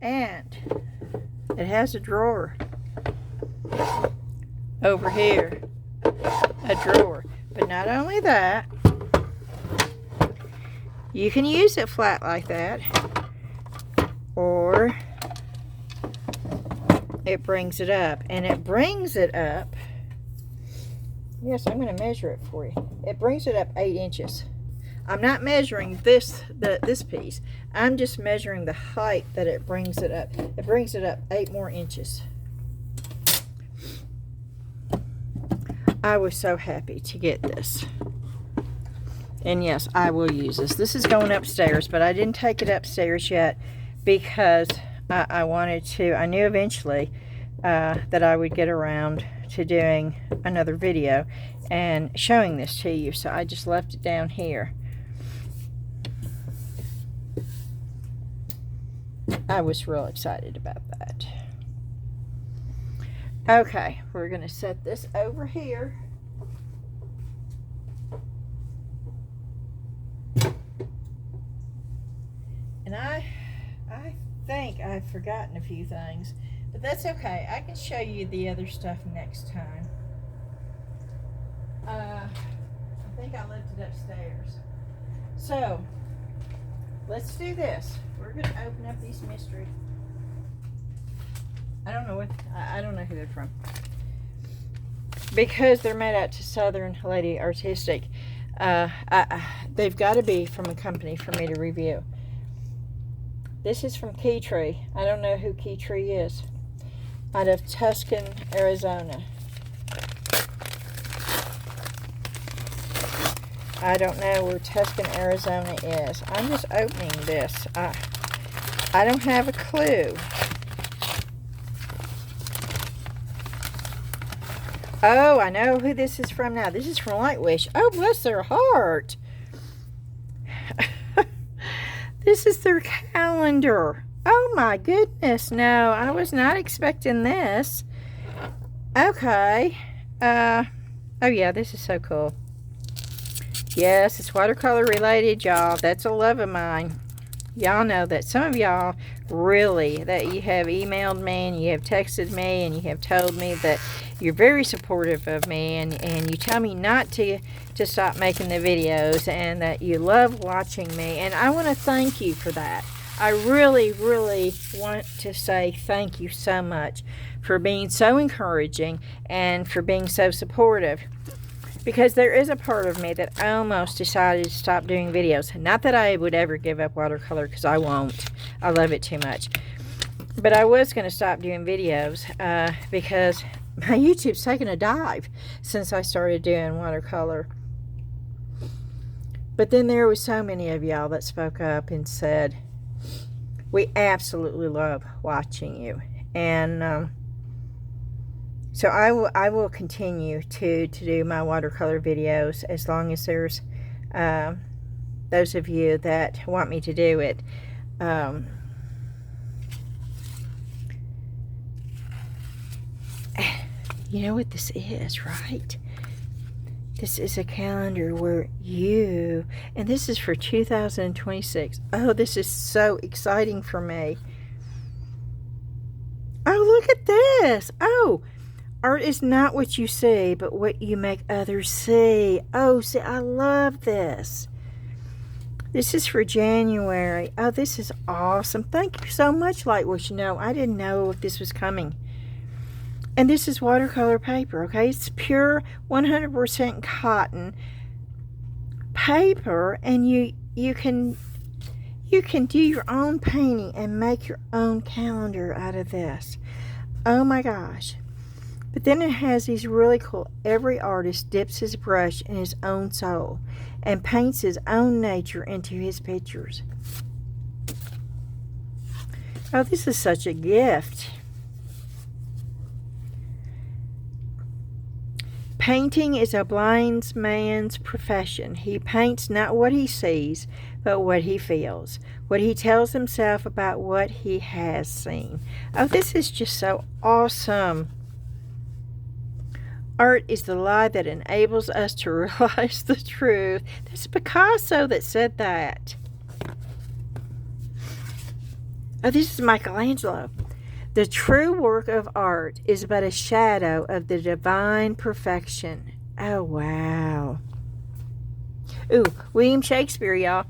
And it has a drawer over here. A drawer. But not only that, you can use it flat like that, or it brings it up. And it brings it up, yes, I'm going to measure it for you. It brings it up 8 inches. I'm not measuring this piece. I'm just measuring the height that it brings it up. It brings it up 8 more inches. I was so happy to get this. And yes, I will use this. This is going upstairs, but I didn't take it upstairs yet because I wanted to. I knew eventually that I would get around to doing another video and showing this to you. So I just left it down here. I was real excited about that. Okay, we're going to set this over here. And I think I've forgotten a few things, but that's okay. I can show you the other stuff next time. I think I left it upstairs. So, let's do this. We're going to open up these mystery. I don't know who they're from. Because they're made out to Southern Lady Artistic. They've got to be from a company for me to review. This is from Key Tree. I don't know who Key Tree is. Out of Tucson, Arizona. I don't know where Tucson, Arizona is. I'm just opening this. I don't have a clue. Oh, I know who this is from now. This is from Lightwish. Oh, bless their heart. This is their calendar. Oh, my goodness. No, I was not expecting this. Okay. Oh, yeah, this is so cool. Yes, it's watercolor related, y'all. That's a love of mine. Y'all know that. Some of y'all really, that you have emailed me and you have texted me and you have told me that you're very supportive of me and you tell me not to stop making the videos and that you love watching me. And I want to thank you for that. I really, really want to say thank you so much for being so encouraging and for being so supportive. Because there is a part of me that almost decided to stop doing videos. Not that I would ever give up watercolor, because I won't. I love it too much. But I was going to stop doing videos because my YouTube's taken a dive since I started doing watercolor. But then there was so many of y'all that spoke up and said, we absolutely love watching you. And so I will continue to do my watercolor videos as long as there's those of you that want me to do it. You know what this is, right? This is a calendar where you, and this is for 2026. Oh, this is so exciting for me. Oh, look at this. Oh, art is not what you see, but what you make others see. Oh, see, I love this. This is for January. Oh, this is awesome. Thank you so much, Lightwish. You know, I didn't know if this was coming. And this is watercolor paper, okay? It's pure 100% cotton paper, and you can do your own painting and make your own calendar out of this. Oh my gosh. But then it has these really cool, every artist dips his brush in his own soul and paints his own nature into his pictures. Oh, this is such a gift. Painting is a blind man's profession. He paints not what he sees, but what he feels, what he tells himself about what he has seen. Oh, this is just so awesome. Art is the lie that enables us to realize the truth. That's Picasso that said that. Oh, this is Michelangelo. The true work of art is but a shadow of the divine perfection. Oh, wow. Ooh, William Shakespeare, y'all.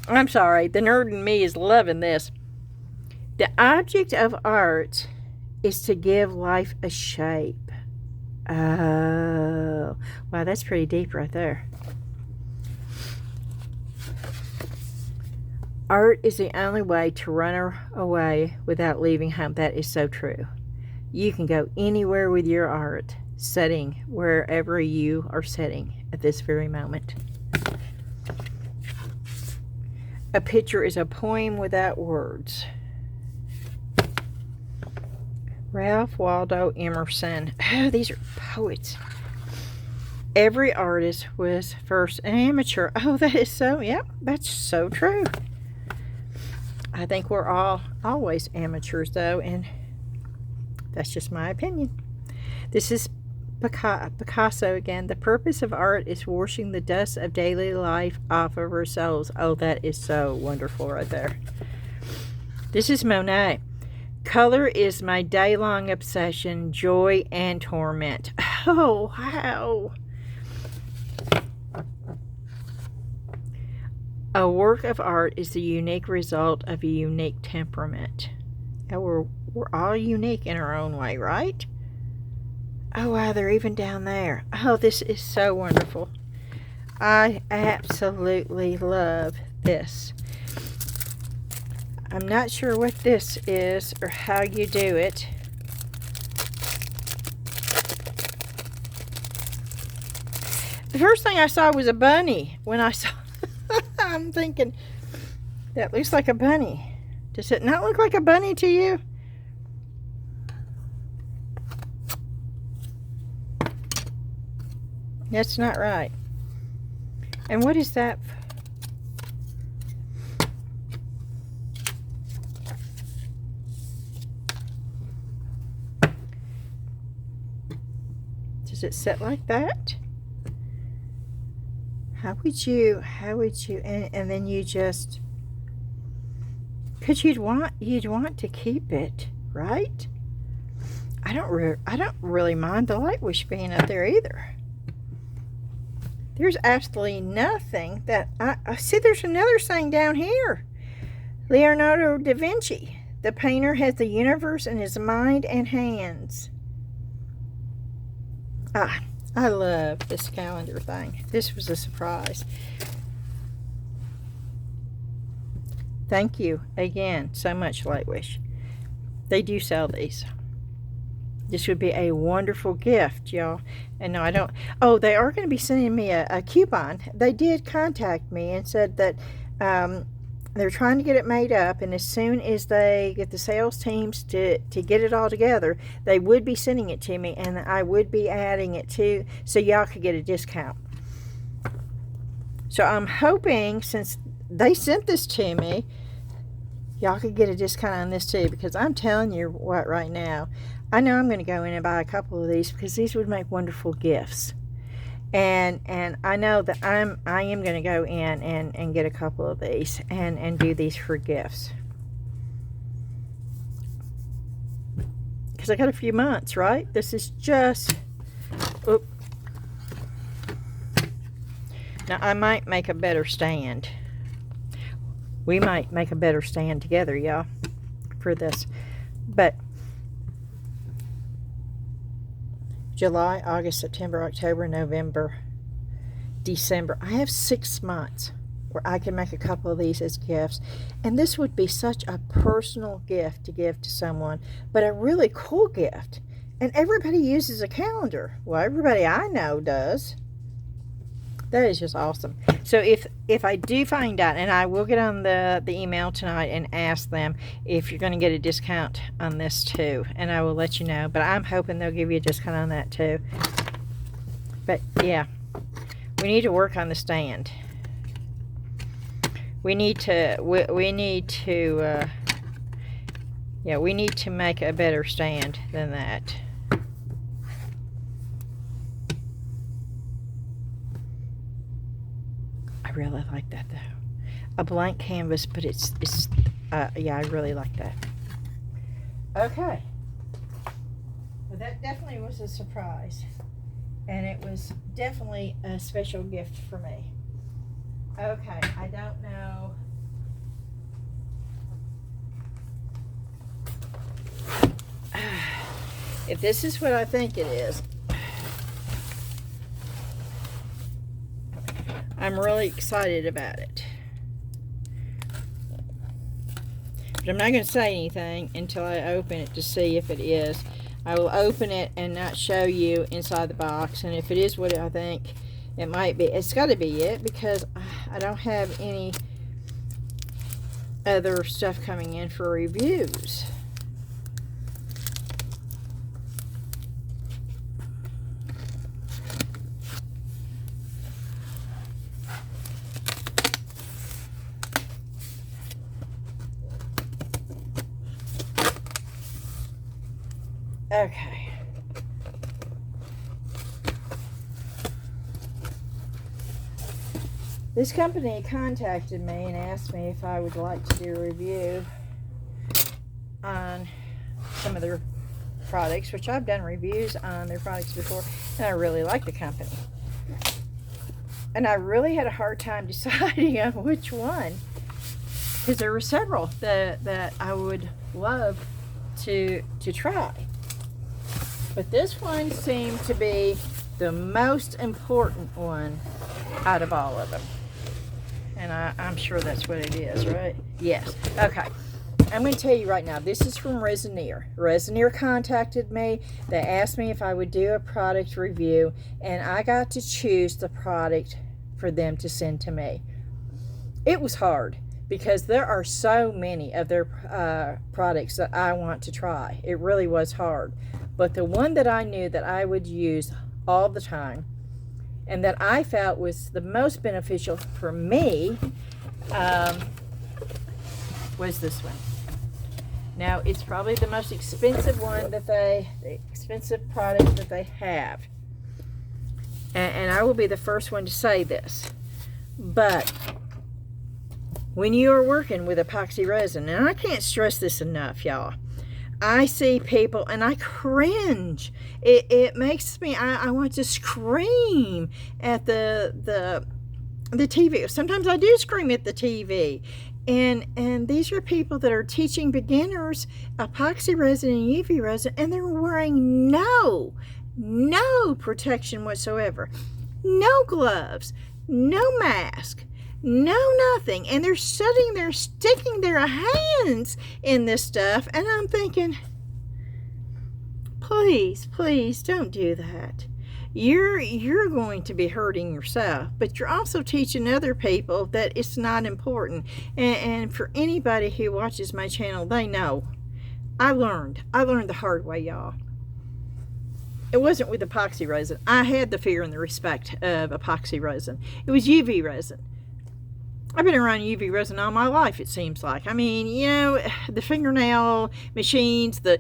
I'm sorry, the nerd in me is loving this. The object of art is to give life a shape. Oh, wow, that's pretty deep right there. Art is the only way to run away without leaving home. That is so true. You can go anywhere with your art, setting wherever you are setting at this very moment. A picture is a poem without words. Ralph Waldo Emerson. Oh, these are poets. Every artist was first an amateur. Oh, that is so, yep, that's so true. I think we're all always amateurs, though, and that's just my opinion. This is Picasso again. The purpose of art is washing the dust of daily life off of our souls. Oh, that is so wonderful right there. This is Monet. Color is my day-long obsession, joy and torment. Oh, wow. A work of art is the unique result of a unique temperament. We're all unique in our own way, right? Oh, wow, they're even down there. Oh, this is so wonderful. I absolutely love this. I'm not sure what this is or how you do it. The first thing I saw was a bunny. When I saw I'm thinking, that looks like a bunny. Does it not look like a bunny to you? That's not right. And what is that? Does it sit like that? How would you, and then you just, because you'd want to keep it, right? I don't really mind the light wish being up there either. There's absolutely nothing that I see. There's another thing down here. Leonardo da Vinci, the painter, has the universe in his mind and hands. I love this calendar thing. This was a surprise. Thank you again so much, Lightwish. They do sell these. This would be a wonderful gift, y'all. And no, I don't. Oh, they are going to be sending me a coupon. They did contact me and said that they're trying to get it made up, and as soon as they get the sales teams to get it all together, they would be sending it to me, and I would be adding it to, so y'all could get a discount. So I'm hoping, since they sent this to me, y'all could get a discount on this too, because I'm telling you what, right now, I know I'm going to go in and buy a couple of these, because these would make wonderful gifts. And I know that I am going to go in and get a couple of these and do these for gifts. Because I got a few months, right? This is just... Oop. Now, I might make a better stand. We might make a better stand together, y'all, for this. But... July, August, September, October, November, December. I have 6 months where I can make a couple of these as gifts. And this would be such a personal gift to give to someone, but a really cool gift. And everybody uses a calendar. Well, everybody I know does. That is just awesome. So if I do find out, and I will get on the email tonight and ask them if you're going to get a discount on this too, and I will let you know. But I'm hoping they'll give you a discount on that too. But yeah, we need to work on the stand. We need to make a better stand than that. I really like that though. A blank canvas, but it's yeah, I really like that. Okay. Well, that definitely was a surprise. And it was definitely a special gift for me. Okay, I don't know. If this is what I think it is. I'm really excited about it. But I'm not going to say anything until I open it to see if it is. I will open it and not show you inside the box. And if it is what I think it might be, it's got to be it, because I don't have any other stuff coming in for reviews. Okay. This company contacted me and asked me if I would like to do a review on some of their products, which I've done reviews on their products before, and I really like the company. And I really had a hard time deciding on which one, because there were several that I would love to try. But this one seemed to be the most important one out of all of them. And I'm sure that's what it is, right? Yes. Okay. I'm going to tell you right now, this is from Resin. Resin contacted me. They asked me if I would do a product review, and I got to choose the product for them to send to me. It was hard, because there are so many of their products that I want to try. It really was hard. But the one that I knew that I would use all the time, and that I felt was the most beneficial for me, was this one. Now, it's probably the most expensive one that the expensive product that they have. And I will be the first one to say this. But when you are working with epoxy resin, and I can't stress this enough, y'all, I see people and I cringe. It makes me, I want to scream at the TV. Sometimes I do scream at the TV. And these are people that are teaching beginners epoxy resin and UV resin, and they're wearing no protection whatsoever. No gloves, no mask, no nothing, and they're sitting there sticking their hands in this stuff, and I'm thinking, please don't do that. You're going to be hurting yourself, but you're also teaching other people that it's not important. And for anybody who watches my channel, they know I learned the hard way, y'all. It wasn't with epoxy resin. I had the fear and the respect of epoxy resin. It was UV resin. I've been around UV resin all my life, it seems like. I mean, you know, the fingernail machines, the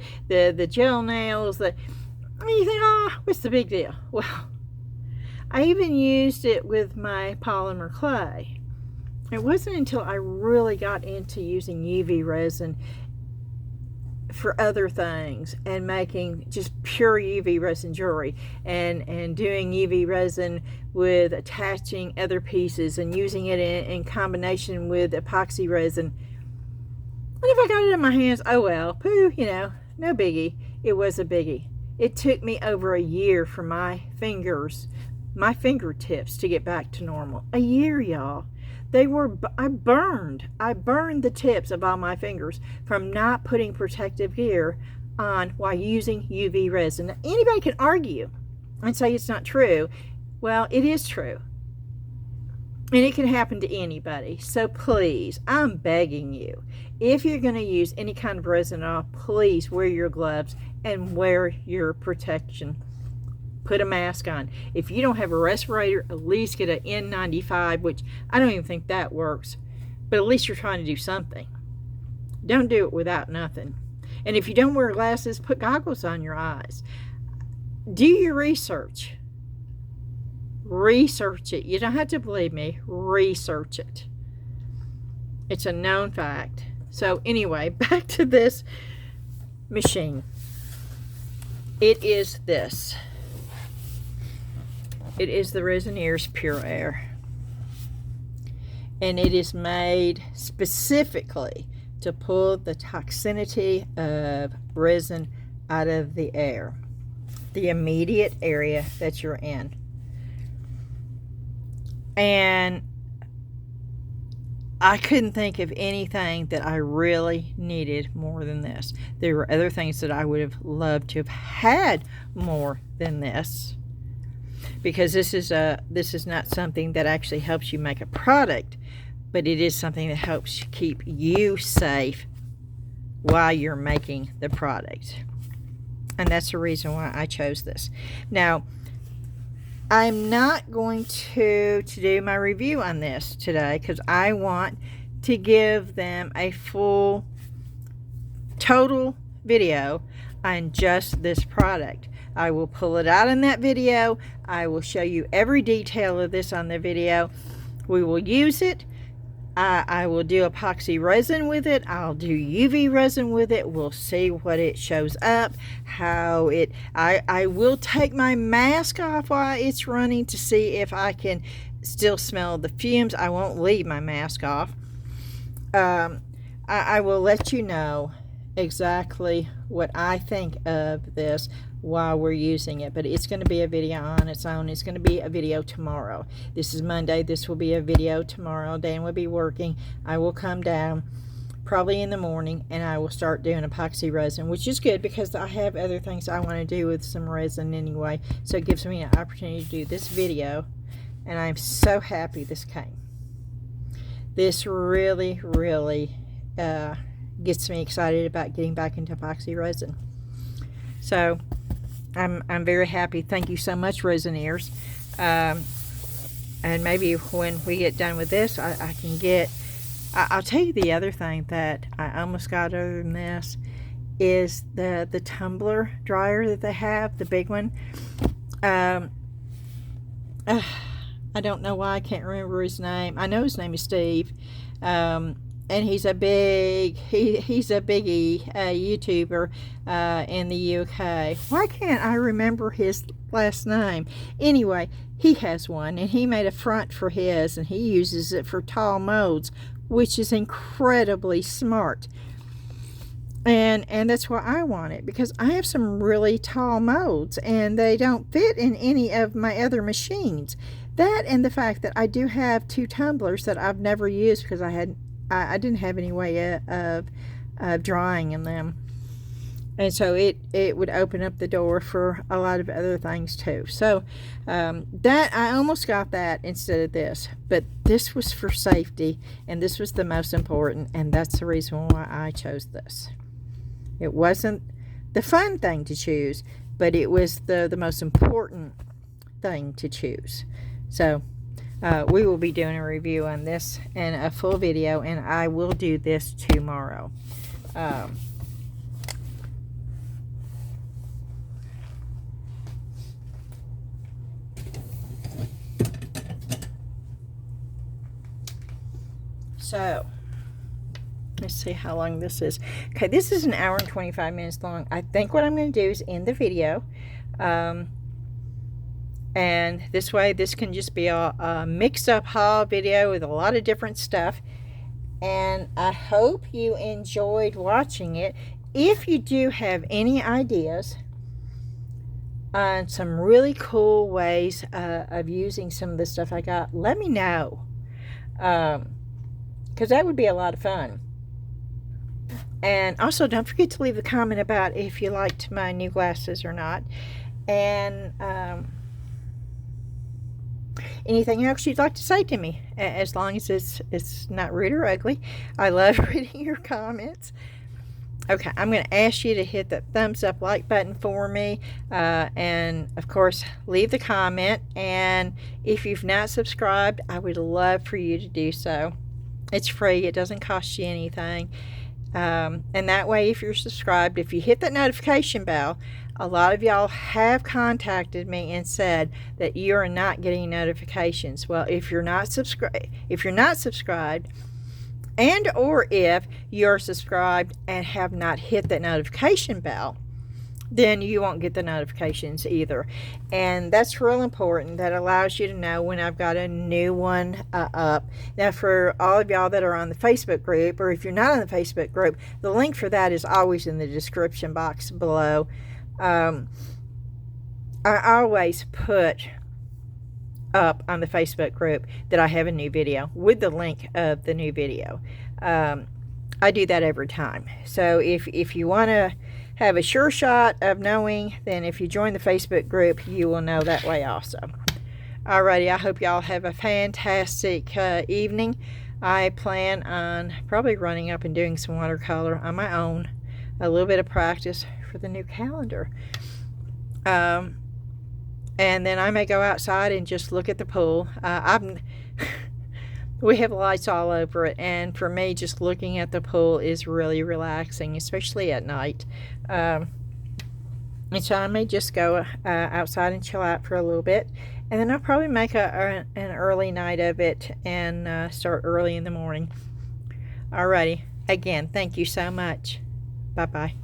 gel nails, you think, oh, what's the big deal? Well, I even used it with my polymer clay. It wasn't until I really got into using UV resin for other things and making just pure UV resin jewelry and doing UV resin with attaching other pieces and using it in combination with epoxy resin. And if I got it in my hands, oh well, pooh, you know, no biggie. It was a biggie. It took me over a year for my fingers my fingertips to get back to normal. A year, y'all. I burned the tips of all my fingers from not putting protective gear on while using UV resin. Now, anybody can argue and say it's not true. Well, it is true. And it can happen to anybody. So please, I'm begging you, if you're going to use any kind of resin oil, please wear your gloves and wear your protection. Put a mask on. If you don't have a respirator, at least get an N95, which I don't even think that works. But at least you're trying to do something. Don't do it without nothing. And if you don't wear glasses, put goggles on your eyes. Do your research. Research it. You don't have to believe me. Research it. It's a known fact. So anyway, back to this machine. It is this. It is the Resineer's Pure Air. And it is made specifically to pull the toxicity of resin out of the air. The immediate area that you're in. And I couldn't think of anything that I really needed more than this. There were other things that I would have loved to have had more than this. Because this is not something that actually helps you make a product, but it is something that helps keep you safe while you're making the product. And that's the reason why I chose this. Now, I'm not going to do my review on this today because I want to give them a full total video on just this product. I will pull it out in that video. I will show you every detail of this on the video. We will use it. I will do epoxy resin with it. I'll do UV resin with it. We'll see what it shows up. I will take my mask off while it's running to see if I can still smell the fumes. I won't leave my mask off. I will let you know exactly what I think of this while we're using it, but it's going to be a video on its own. It's going to be a video tomorrow. This is Monday. This will be a video tomorrow. Dan will be working. I will come down probably in the morning and I will start doing epoxy resin, which is good because I have other things I want to do with some resin anyway, so it gives me an opportunity to do this video, and I'm so happy this came. This really gets me excited about getting back into epoxy resin. So I'm very happy. Thank you so much, Resineers. And maybe when we get done with this, I can get... I'll tell you the other thing that I almost got other than this is the tumbler dryer that they have, the big one. I don't know why I can't remember his name. I know his name is Steve. And he's a biggie YouTuber in the UK. Why can't I remember his last name? Anyway, he has one, and he made a front for his, and he uses it for tall molds, which is incredibly smart. And that's why I want it, because I have some really tall molds, and they don't fit in any of my other machines. That and the fact that I do have 2 tumblers that I've never used because I didn't have any way of drying in them, and so it would open up the door for a lot of other things too. So that I almost got that instead of this, but this was for safety, and this was the most important, and that's the reason why I chose this. It wasn't the fun thing to choose, but it was the most important thing to choose. So we will be doing a review on this and a full video, and I will do this tomorrow. So let's see how long this is. Okay, this is an hour and 25 minutes long. I think what I'm going to do is end the video. And this way, this can just be a mixed up haul video with a lot of different stuff. And I hope you enjoyed watching it. If you do have any ideas on some really cool ways of using some of the stuff I got, let me know. Because that would be a lot of fun. And also, don't forget to leave a comment about if you liked my new glasses or not. And anything else you'd like to say to me, as long as it's not rude or ugly. I love reading your comments. Okay, I'm going to ask you to hit the thumbs up like button for me, and of course leave the comment, and if you've not subscribed, I would love for you to do so. It's free, it doesn't cost you anything, and that way, if you're subscribed, if you hit that notification bell, a lot of y'all have contacted me and said that you are not getting notifications. Well, if you're not subscribed, and or if you're subscribed and have not hit that notification bell, then you won't get the notifications either. And that's real important. That allows you to know when I've got a new one up. Now, for all of y'all that are on the Facebook group, or if you're not on the Facebook group, the link for that is always in the description box below. I always put up on the Facebook group that I have a new video with the link of the new video. I do that every time. So if you want to have a sure shot of knowing, then if you join the Facebook group, you will know that way also. Alrighty, I hope y'all have a fantastic evening. I plan on probably running up and doing some watercolor on my own. A little bit of practice for the new calendar. And then I may go outside and just look at the pool. We have lights all over it, and for me, just looking at the pool is really relaxing, especially at night. And so I may just go outside and chill out for a little bit, and then I'll probably make an early night of it and start early in the morning. Alrighty, again, thank you so much. Bye-bye.